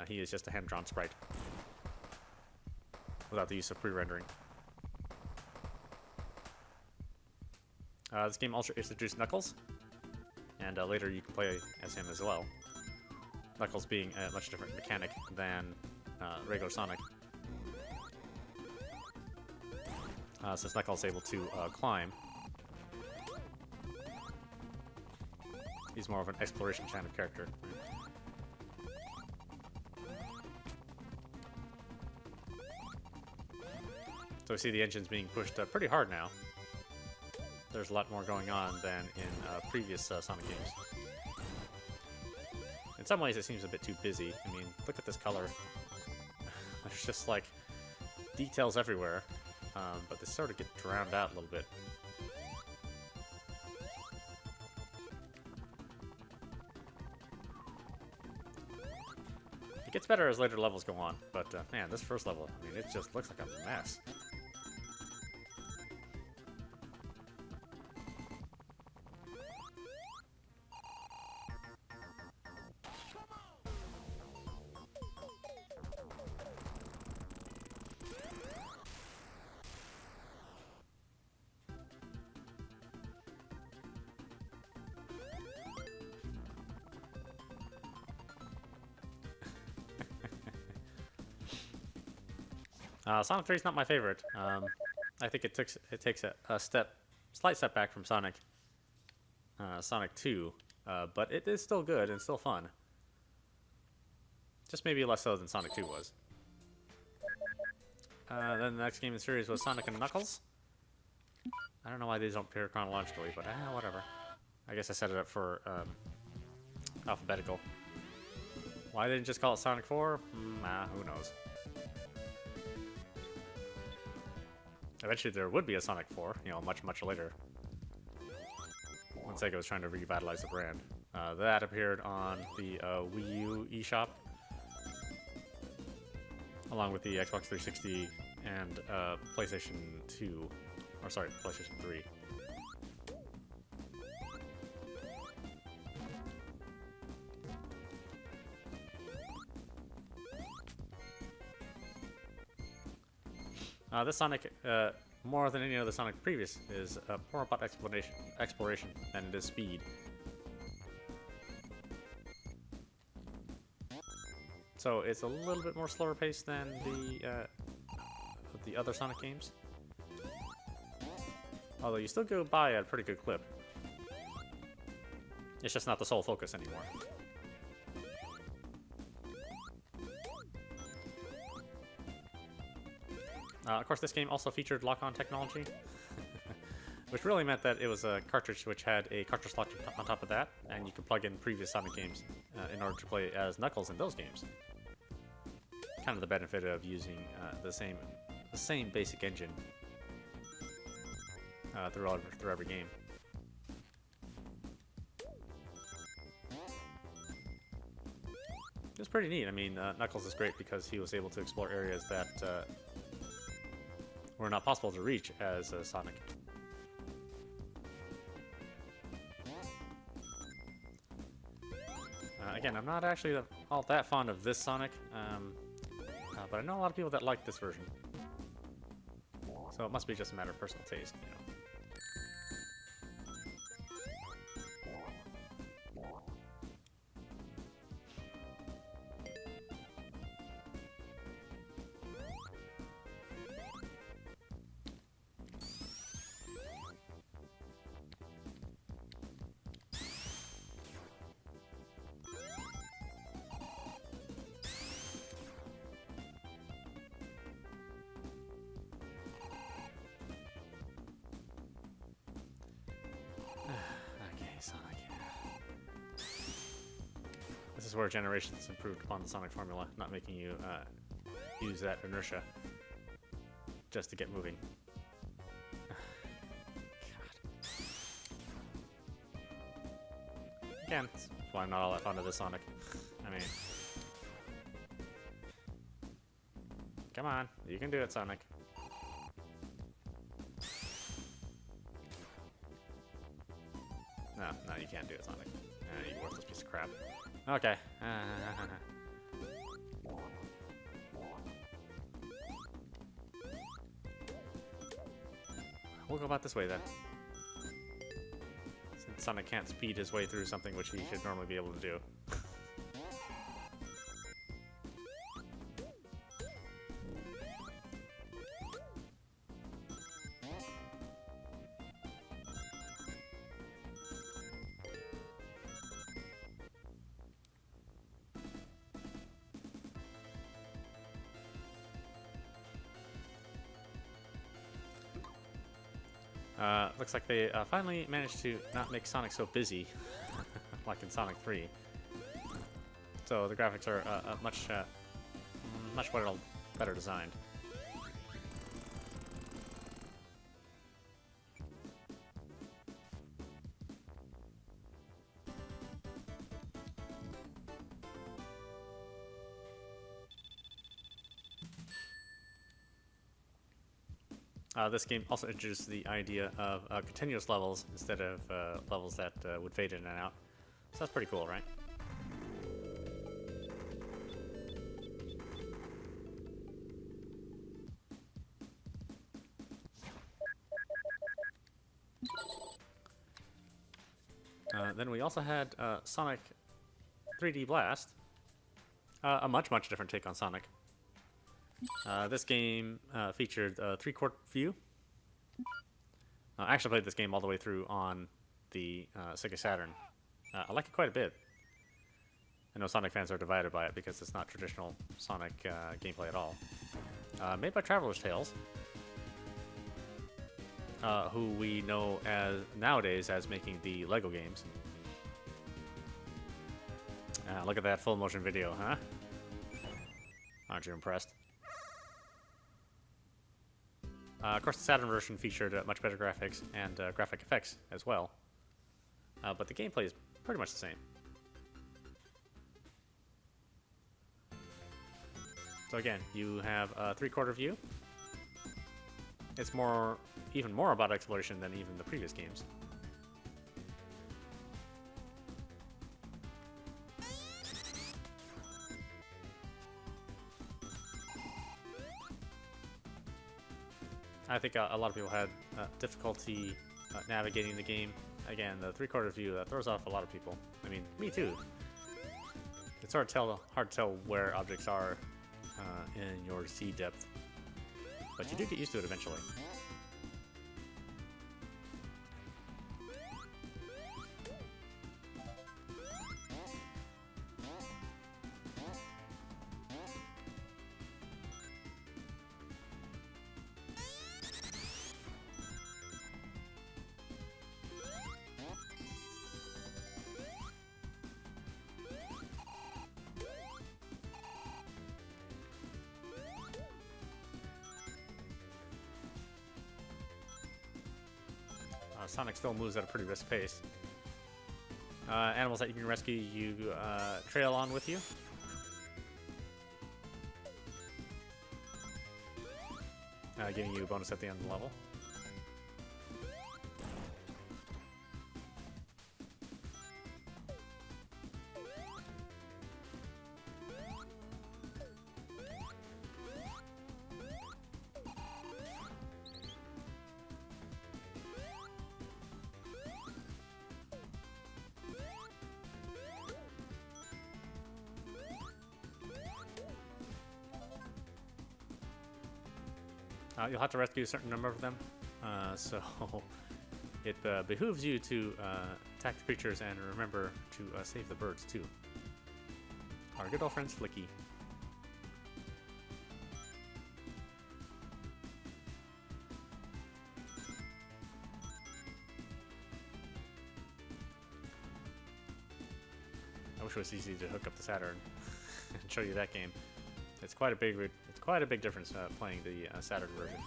he is just a hand-drawn sprite. Without the use of pre-rendering. This game also introduced Knuckles, and later you can play as him as well. Knuckles being a much different mechanic than regular Sonic. Since Knuckles is able to climb, he's more of an exploration kind of character. So we see the engine's being pushed pretty hard now. There's a lot more going on than in previous Sonic games. In some ways it seems a bit too busy. I mean, look at this color. There's just like details everywhere, but they sort of get drowned out a little bit. It gets better as later levels go on, but man, this first level, I mean, it just looks like a mess. Sonic 3 is not my favorite. I think it takes a slight step back from Sonic 2, but it is still good and still fun. Just maybe less so than Sonic 2 was. Then the next game in the series was Sonic and Knuckles. I don't know why these don't appear chronologically, but whatever. I guess I set it up for alphabetical. Why didn't just call it Sonic 4? Who knows. Eventually there would be a Sonic 4, you know, much, much later. When Sega was trying to revitalize the brand. That appeared on the Wii U eShop, along with the Xbox 360 and PlayStation 2, or sorry, PlayStation 3. This Sonic, more than any other Sonic previous, is more about exploration than it is speed. So it's a little bit more slower paced than the other Sonic games. Although you still go by at a pretty good clip. It's just not the sole focus anymore. Of course, this game also featured lock-on technology, which really meant that it was a cartridge which had a cartridge slot on top of that, and you could plug in previous Sonic games in order to play as Knuckles in those games. Kind of the benefit of using the same basic engine through every game. It was pretty neat. I mean, Knuckles is great because he was able to explore areas that were not possible to reach as Sonic. Again, I'm not actually all that fond of this Sonic, but I know a lot of people that like this version. So it must be just a matter of personal taste, you know. This is where Generations improved upon the Sonic formula, not making you use that inertia just to get moving. God. Again, that's why I'm not all that fond of this Sonic. I mean... Come on, you can do it, Sonic. No, you can't do it, Sonic. You worthless piece of crap. Okay. We'll go about this way then. Since Sonic can't speed his way through something which he should normally be able to do. Looks like they finally managed to not make Sonic so busy, like in Sonic 3. So the graphics are much better designed. This game also introduced the idea of continuous levels instead of levels that would fade in and out. So that's pretty cool, right? Then we also had Sonic 3D Blast, a much different take on Sonic. This game featured a 3-quart view. I actually played this game all the way through on the Sega Saturn. I like it quite a bit. I know Sonic fans are divided by it because it's not traditional Sonic gameplay at all. Made by Traveler's Tales, who we know as nowadays as making the Lego games. Look at that full motion video, huh? Aren't you impressed? Of course, the Saturn version featured much better graphics and graphic effects as well. But the gameplay is pretty much the same. So again, you have a 3/4 view. It's even more about exploration than even the previous games. I think a lot of people had difficulty navigating the game. Again, the 3/4 view throws off a lot of people. I mean, me too. It's hard to tell where objects are in your Z depth, but you do get used to it eventually. Sonic still moves at a pretty brisk pace. Animals that you can rescue, you trail on with you. Giving you a bonus at the end of the level. You'll have to rescue a certain number of them, so it behooves you to attack the creatures and remember to save the birds too. Our good old friend Slicky. I wish it was easy to hook up the Saturn and show you that game. It's quite a big difference playing the Saturn version.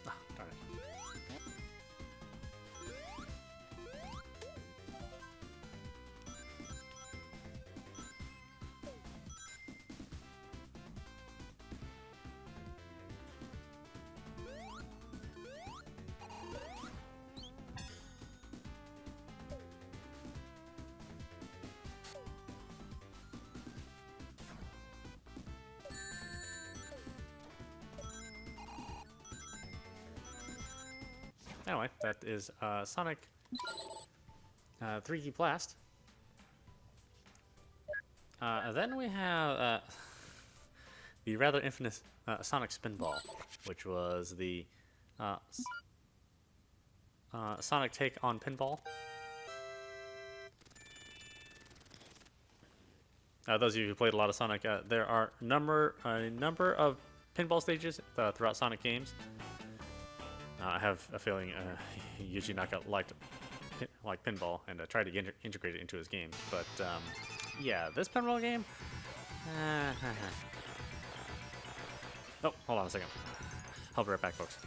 Ah, darn it. Anyway, that is Sonic 3D Blast. Then we have the rather infamous Sonic Spinball, which was the Sonic take on pinball. Those of you who played a lot of Sonic, there are a number of pinball stages throughout Sonic games. I have a feeling Yuji Naka liked pinball and tried to integrate it into his games. But yeah, this pinball game. Oh, hold on a second. I'll be right back, folks.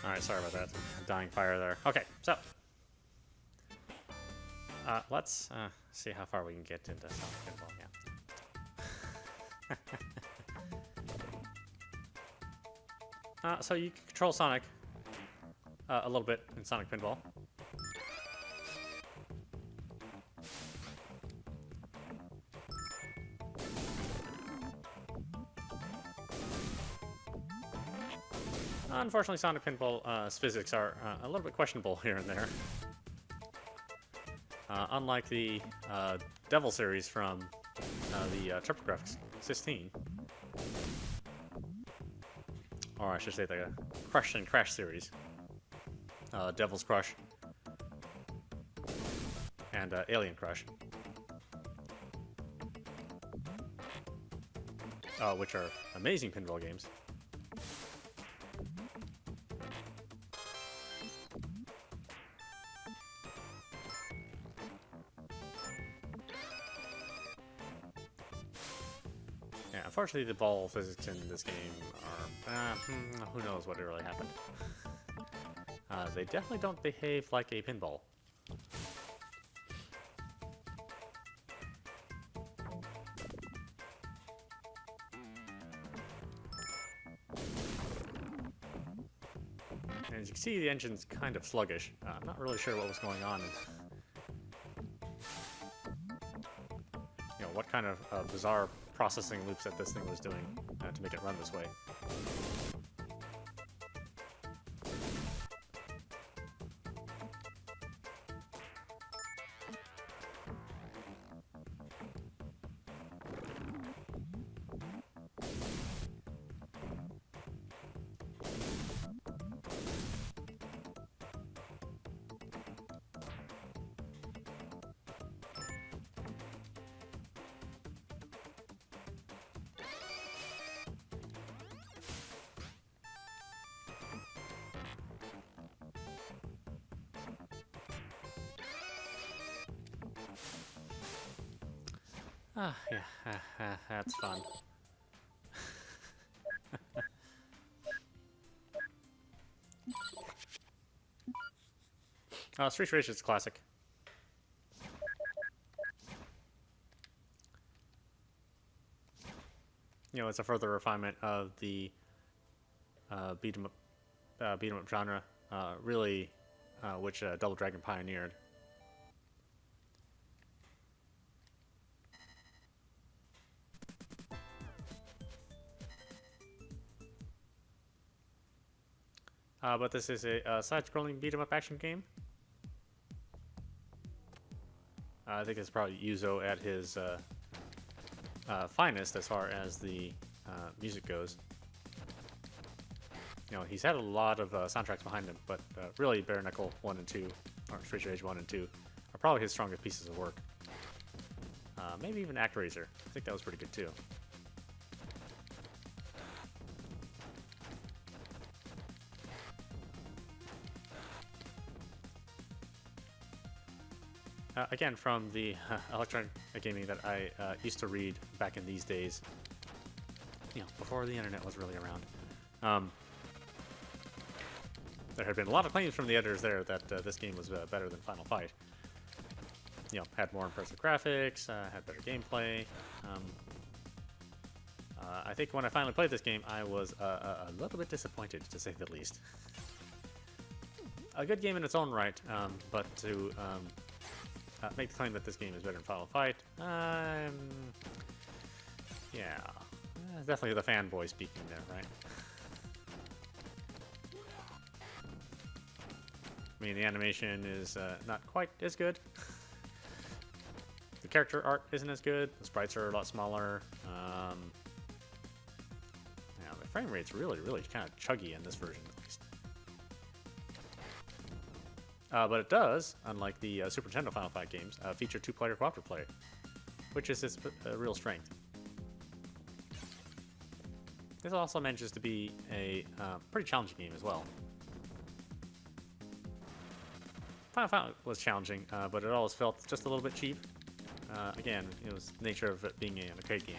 Alright, sorry about that. Dying fire there. Okay, so. Let's see how far we can get into Sonic Pinball. Yeah. So you can control Sonic a little bit in Sonic Pinball. Unfortunately, Sonic Pinball's physics are a little bit questionable here and there. Unlike the Devil series from the TurboGrafx 16. Or I should say the Crush and Crash series. Devil's Crush. And Alien Crush. Which are amazing pinball games. Yeah, unfortunately, the ball physics in this game are, who knows what really happened. They definitely don't behave like a pinball. And as you can see, the engine's kind of sluggish. I'm not really sure what was going on. What kind of bizarre processing loops that this thing was doing to make it run this way. Yeah, that's fun. Street Race is classic. It's a further refinement of the beat 'em up genre, really, which Double Dragon pioneered. But this is a side-scrolling beat-em-up action game. I think it's probably Yuzo at his finest as far as the music goes. He's had a lot of soundtracks behind him, but really Bare Knuckle 1 and 2, or Street Rage 1 and 2, are probably his strongest pieces of work. Maybe even ActRaiser. I think that was pretty good too. Again, from the electronic gaming that I used to read back in these days, before the internet was really around. There had been a lot of claims from the editors there that this game was better than Final Fight. Had more impressive graphics, had better gameplay. I think when I finally played this game, I was a little bit disappointed, to say the least. A good game in its own right, but to make the claim that this game is better than Final Fight, yeah, definitely the fanboy speaking there, right? I mean, the animation is not quite as good. The character art isn't as good. The sprites are a lot smaller. The frame rate's really kind of chuggy in this version, at least. But it does, unlike the Super Nintendo Final Fight games, feature two-player cooperative play, which is its real strength. This also manages to be a pretty challenging game as well. Final Fight was challenging, but it always felt just a little bit cheap. Again, it was the nature of it being an arcade game.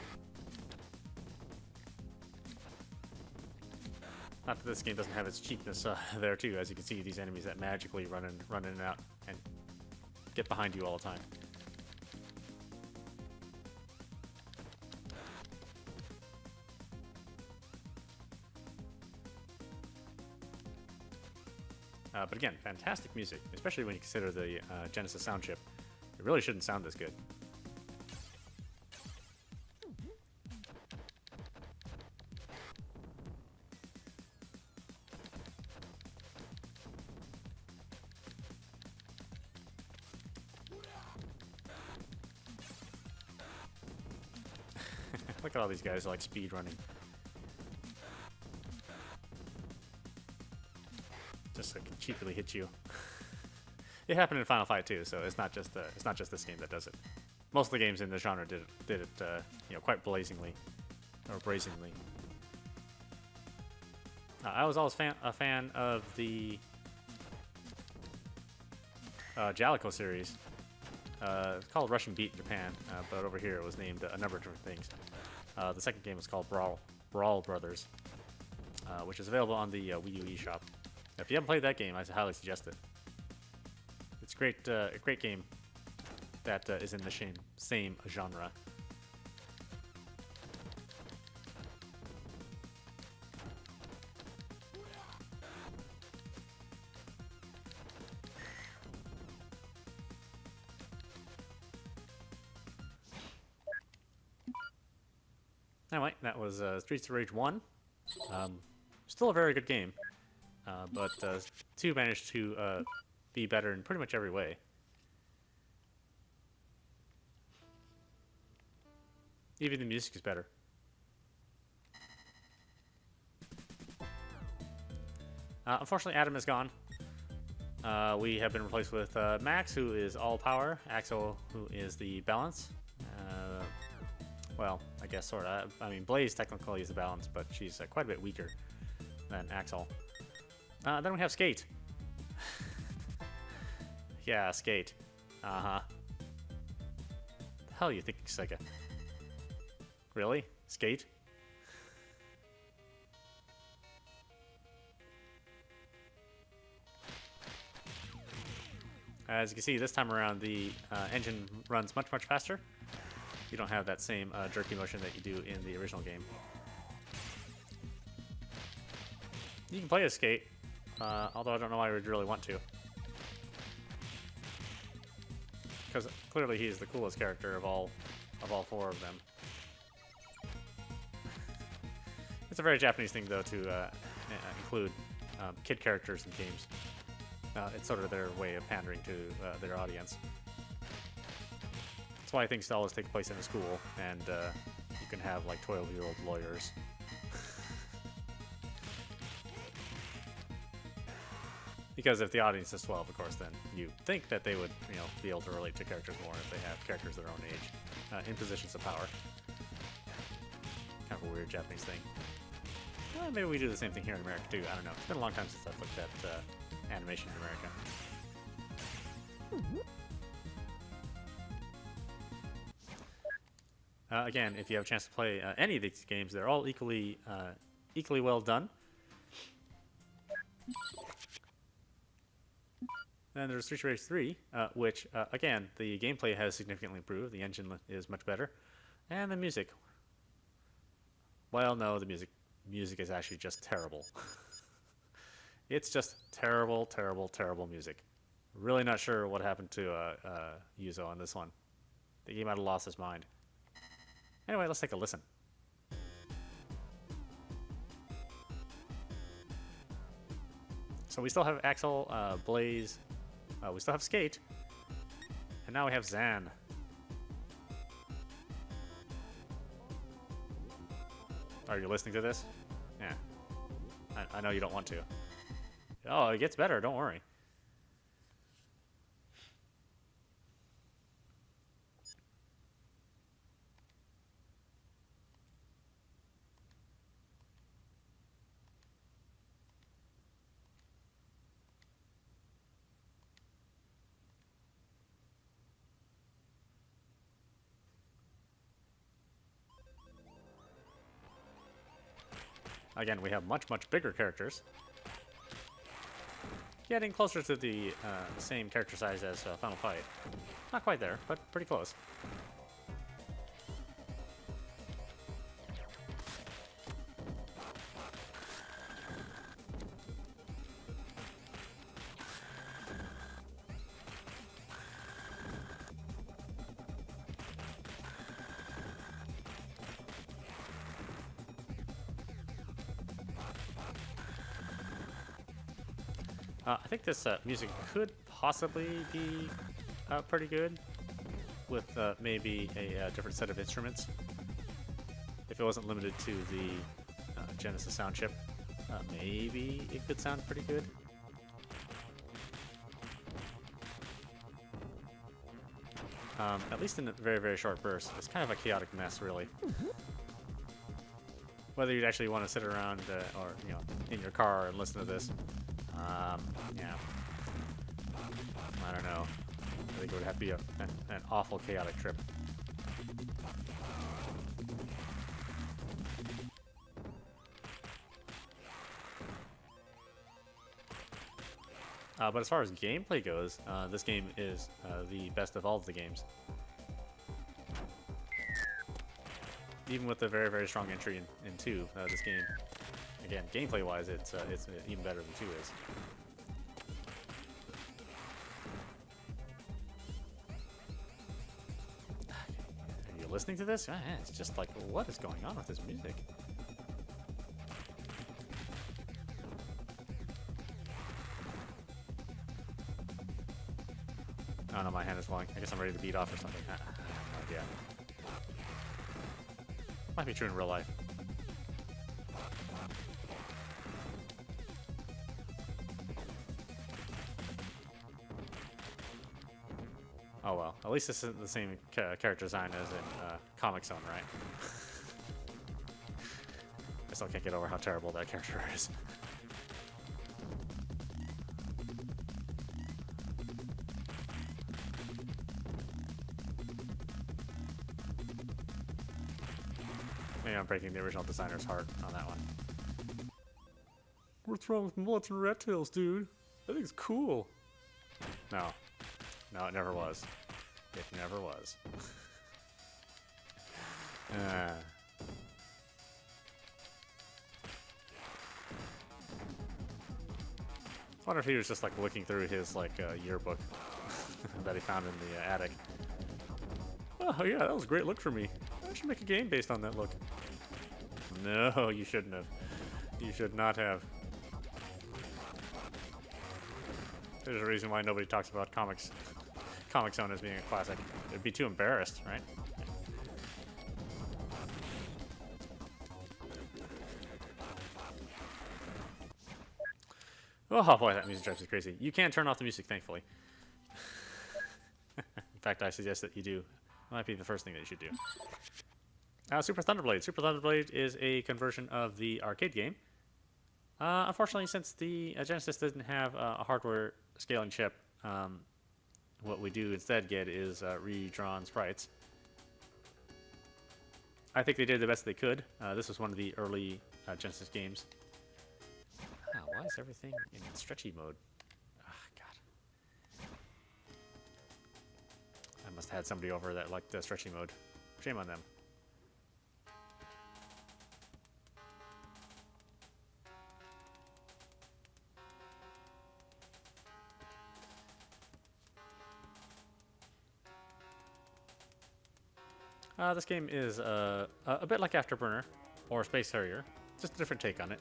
Not that this game doesn't have its cheapness there too, as you can see, these enemies that magically run in and out and get behind you all the time. But again, fantastic music, especially when you consider the Genesis sound chip. It really shouldn't sound this good. Look at all these guys like speed running. Just so it can cheaply hit you. It happened in Final Fight too, so it's not just this game that does it. Most of the games in the genre did it you know, quite blazingly or brazenly. I was always a fan of the Jalico series. It's called Russian Beat in Japan, but over here it was named a number of different things. The second game was called Brawl Brothers, which is available on the Wii U eShop. If you haven't played that game, I highly suggest it. It's a great game that is in the same genre. Anyway, that was Streets of Rage 1. Still a very good game, but 2 managed to be better in pretty much every way. Even the music is better. Unfortunately, Adam is gone. We have been replaced with Max, who is all power, Axel, who is the balance. Well, I guess sort of. I mean, Blaze technically is the balance, but she's quite a bit weaker than Axel. Then we have Skate. Yeah, Skate. Uh-huh. The hell are you thinking, Sega? Really? Skate? As you can see, this time around, the engine runs much faster. You don't have that same jerky motion that you do in the original game. You can play as Skate, although I don't know why I would really want to. Because clearly he is the coolest character of all 4 of them. It's a very Japanese thing, though, to include kid characters in games. It's sort of their way of pandering to their audience. That's why things always take place in a school, and you can have like 12-year-old lawyers. Because if the audience is 12, of course, then you think that they would, you know, be able to relate to characters more if they have characters their own age in positions of power. Kind of a weird Japanese thing. Well, maybe we do the same thing here in America too. I don't know. It's been a long time since I've looked at animation in America. Again, if you have a chance to play any of these games, they're all equally well done. Then there's Streets of Rage 3, which, again, the gameplay has significantly improved. The engine is much better. And the music. Well, no, the music is actually just terrible. It's just terrible music. Really not sure what happened to Yuzo on this one. I think he might have lost his mind. Anyway, let's take a listen. So we still have Axel, Blaze, we still have Skate, and now we have Zan. Are you listening to this? Yeah. I know you don't want to. Oh, it gets better, don't worry. Again, we have much, much bigger characters. Getting closer to the same character size as Final Fight. Not quite there, but pretty close. I think this music could possibly be pretty good with maybe a different set of instruments. If it wasn't limited to the Genesis sound chip, maybe it could sound pretty good. At least in a very, very short burst. It's kind of a chaotic mess, really. Whether you'd actually want to sit around or, you know, in your car and listen to this. Yeah. I don't know. I think it would have to be an awful chaotic trip. But as far as gameplay goes, this game is the best of all of the games. Even with the very, very strong entry in 2, this game, again, gameplay-wise, it's even better than 2 is. Are you listening to this? It's just like, what is going on with this music? Oh no, my hand is falling. I guess I'm ready to beat off or something. I have no idea. Might be true in real life. Oh well, at least this isn't the same character design as in Comic Zone, right? I still can't get over how terrible that character is. Maybe I'm breaking the original designer's heart on that one. What's wrong with mullets and rat tails, dude? I think it's cool. No. No, it never was. It never was. I wonder if he was just like looking through his like yearbook that he found in the attic. Oh yeah, that was a great look for me. I should make a game based on that look. No, you shouldn't have. You should not have. There's a reason why nobody talks about Comic Zone as being a classic. It'd be too embarrassed, right? Oh boy, that music drives me crazy. You can turn off the music, thankfully. In fact, I suggest that you do. That might be the first thing that you should do. Super Thunderblade. Super Thunderblade is a conversion of the arcade game. Unfortunately, since the Genesis didn't have a hardware scaling chip, what we do instead get is redrawn sprites. I think they did the best they could. This was one of the early Genesis games. Why is everything in stretchy mode? Oh, God. I must have had somebody over that liked the stretchy mode. Shame on them. This game is a bit like Afterburner or Space Harrier, just a different take on it.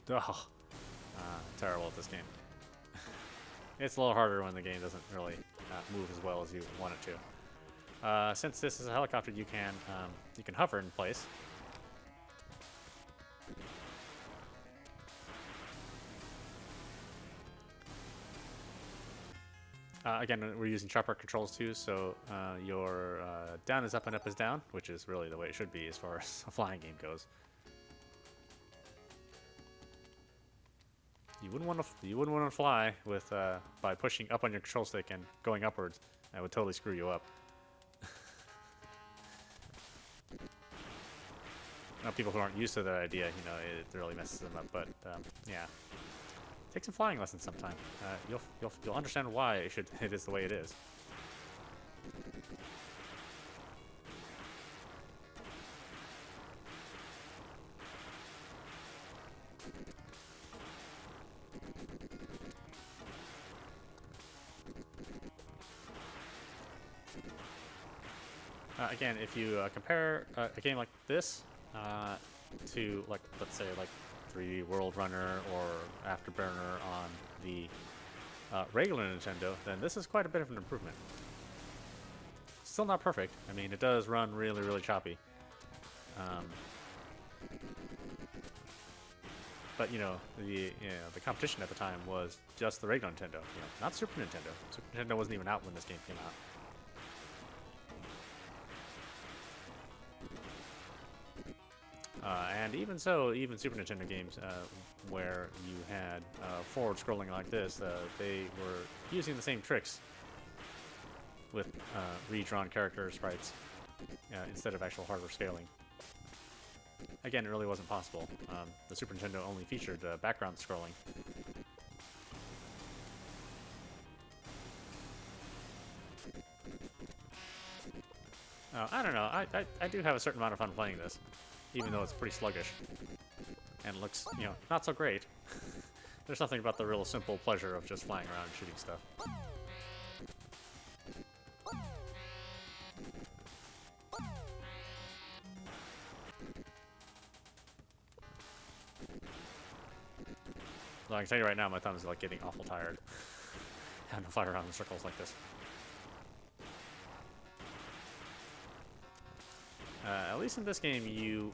Oh, terrible at this game. It's a little harder when the game doesn't really move as well as you want it to. Since this is a helicopter, you can hover in place. Again, we're using sharper controls too, so your down is up and up is down, which is really the way it should be as far as a flying game goes. You wouldn't want to fly with by pushing up on your control stick and going upwards. That would totally screw you up. Now, people who aren't used to that idea, you know, it really messes them up. But yeah, take some flying lessons sometime. You'll understand why it is the way it is. Again, if you compare a game like this to, like, let's say, like 3D World Runner or Afterburner on the regular Nintendo, then this is quite a bit of an improvement. Still not perfect. I mean, it does run really, really choppy. But the competition at the time was just the regular Nintendo, not Super Nintendo. Super Nintendo wasn't even out when this game came out. And even so, even Super Nintendo games where you had forward scrolling like this, they were using the same tricks with redrawn character sprites instead of actual hardware scaling. Again, it really wasn't possible. The Super Nintendo only featured background scrolling. I don't know. I do have a certain amount of fun playing this, even though it's pretty sluggish and looks, not so great. There's something about the real simple pleasure of just flying around and shooting stuff. Well, I can tell you right now, my thumb is like getting awful tired having to fly around in circles like this. At least in this game, you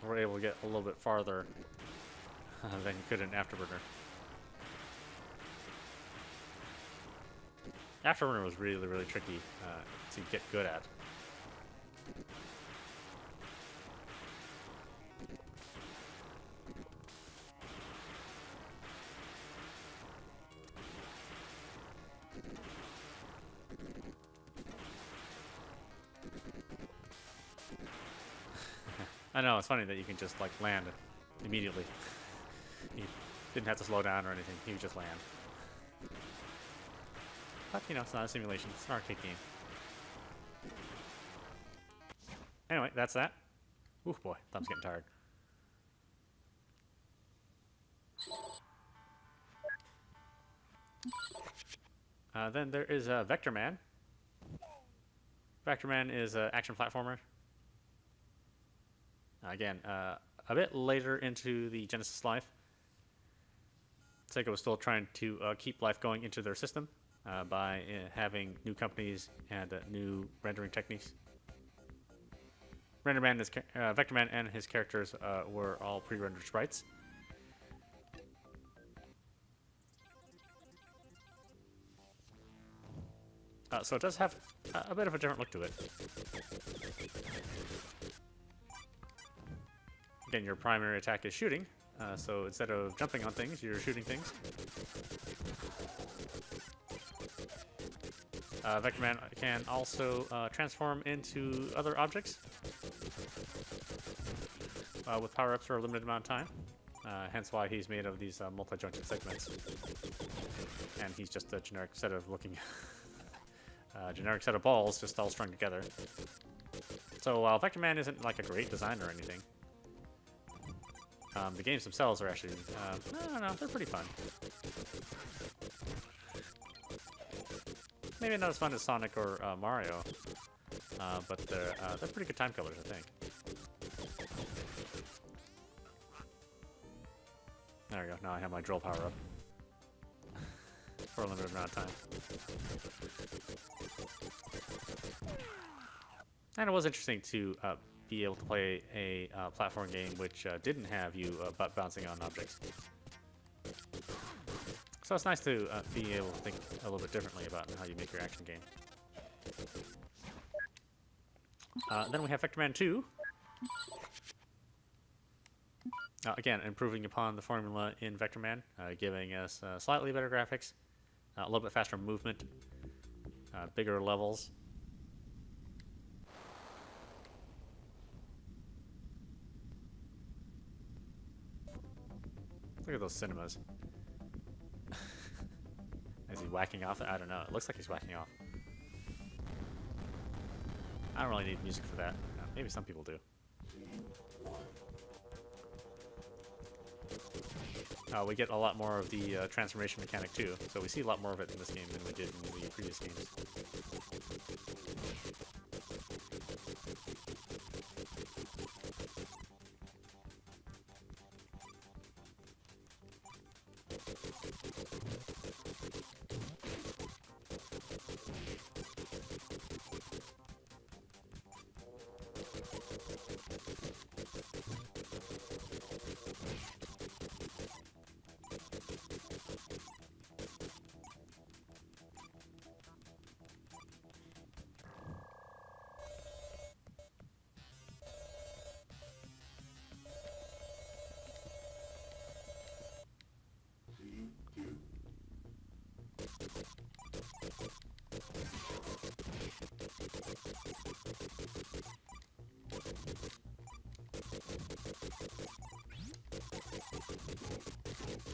were able to get a little bit farther than you could in Afterburner. Afterburner was really, really tricky to get good at. I know, it's funny that you can just, like, land immediately. You didn't have to slow down or anything, you could just land. But, it's not a simulation, it's an arcade game. Anyway, that's that. Ooh, boy, thumb's getting tired. Then there is Vector Man. Vector Man is an action platformer. Again, a bit later into the Genesis life, Sega was still trying to keep life going into their system by having new companies and new rendering techniques. Vector Man and his characters were all pre-rendered sprites. So it does have a bit of a different look to it. Again, your primary attack is shooting, so instead of jumping on things, you're shooting things. Vector Man can also transform into other objects with power-ups for a limited amount of time, hence why he's made of these multi-jointed segments. And he's just a generic set of generic set of balls just all strung together. So while Vector Man isn't like a great design or anything, the games themselves are actually, I don't know, they're pretty fun. Maybe not as fun as Sonic or Mario, but they're pretty good time killers, I think. There we go, now I have my drill power up. For a limited amount of time. And it was interesting to be able to play a platform game which didn't have you butt bouncing on objects. So it's nice to be able to think a little bit differently about how you make your action game. Then we have Vector Man 2. Again, improving upon the formula in Vector Man, giving us slightly better graphics, a little bit faster movement, bigger levels. Look at those cinemas. Is he whacking off? I don't know. It looks like he's whacking off. I don't really need music for that. Maybe some people do. We get a lot more of the transformation mechanic too, so we see a lot more of it in this game than we did in the previous games.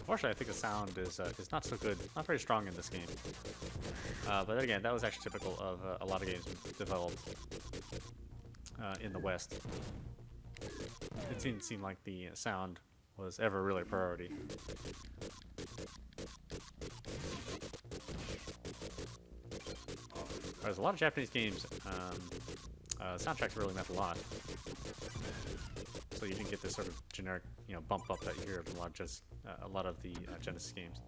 Unfortunately, I think the sound is not so good, not very strong in this game. But again, that was actually typical of a lot of games developed in the West. It didn't seem like the sound was ever really a priority. Whereas a lot of Japanese games, soundtracks really meant a lot. So you didn't get this sort of generic, bump up that you hear of a lot of the Genesis games.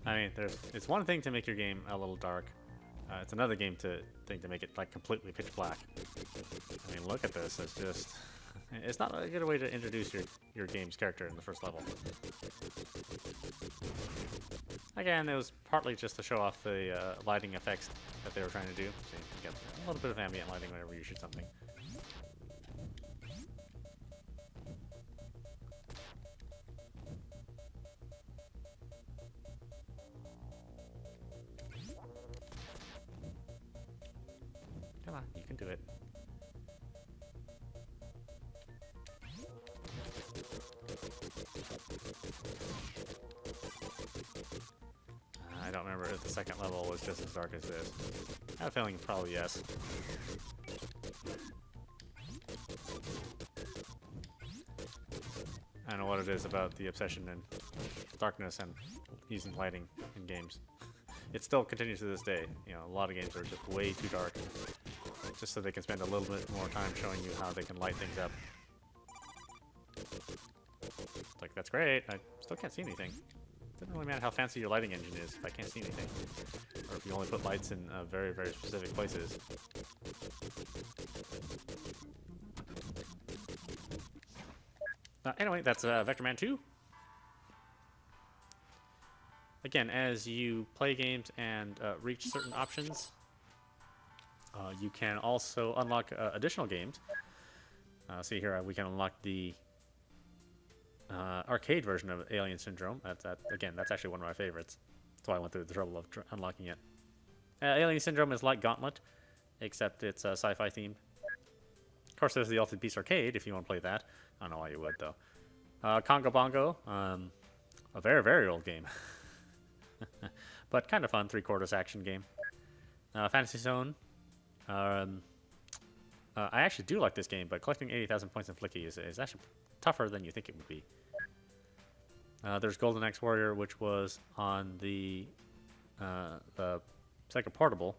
I mean, it's one thing to make your game a little dark. It's another thing to make it like completely pitch black. I mean, look at this. It's just, it's not a good way to introduce your game's character in the first level. Again, it was partly just to show off the lighting effects that they were trying to do. So you get a little bit of ambient lighting whenever you shoot something. Come on, you can do it. I don't remember if the second level was just as dark as this. I have a feeling probably yes. I don't know what it is about the obsession and darkness and using lighting in games. It still continues to this day. A lot of games are just way too dark, just so they can spend a little bit more time showing you how they can light things up. It's like, that's great, I still can't see anything. It doesn't really matter how fancy your lighting engine is if I can't see anything. Or if you only put lights in very, very specific places. Anyway, that's Vector Man 2. Again, as you play games and reach certain options, You can also unlock additional games. See here, we can unlock the arcade version of Alien Syndrome. Again, that's actually one of my favorites. That's why I went through the trouble of unlocking it. Alien Syndrome is like Gauntlet, except it's sci-fi themed. Of course, there's the Altered Beast Arcade if you want to play that. I don't know why you would, though. Congo Bongo, a very, very old game. But kind of fun, 3/4 action game. Fantasy Zone. I actually do like this game, but collecting 80,000 points in Flicky is actually tougher than you think it would be. There's Golden Axe Warrior, which was on the Sega Portable.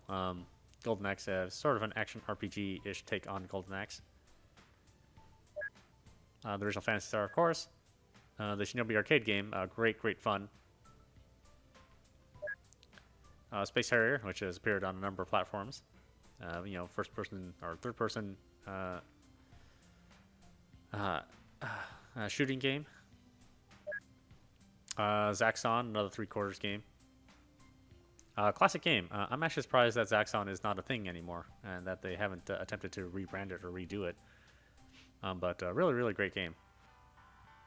Golden Axe is sort of an action RPG-ish take on Golden Axe. The original Phantasy Star, of course. The Shinobi arcade game, great fun. Space Harrier, which has appeared on a number of platforms. First person or third person shooting game. Zaxxon, another 3/4 game. Classic game. I'm actually surprised that Zaxxon is not a thing anymore and that they haven't attempted to rebrand it or redo it. But really great game.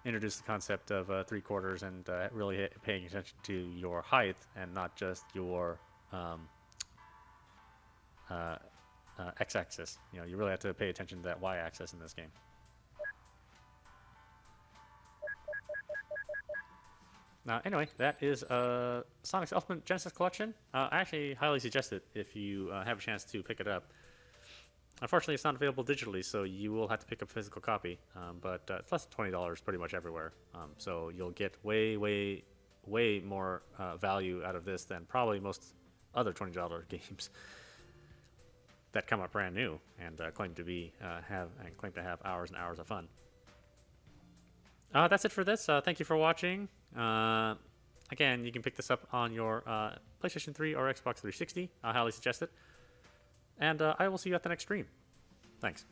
Introduced the concept of 3/4 and really paying attention to your height and not just your x-axis. You really have to pay attention to that y-axis in this game. Anyway, that is Sonic's Ultimate Genesis Collection. I actually highly suggest it if you have a chance to pick it up. Unfortunately, it's not available digitally, so you will have to pick up a physical copy. But it's less than $20 pretty much everywhere. So you'll get way more value out of this than probably most other $20 games that come up brand new and claim to have hours and hours of fun. That's it for this. Thank you for watching. Again, you can pick this up on your PlayStation 3 or Xbox 360. I highly suggest it. And I will see you at the next stream. Thanks.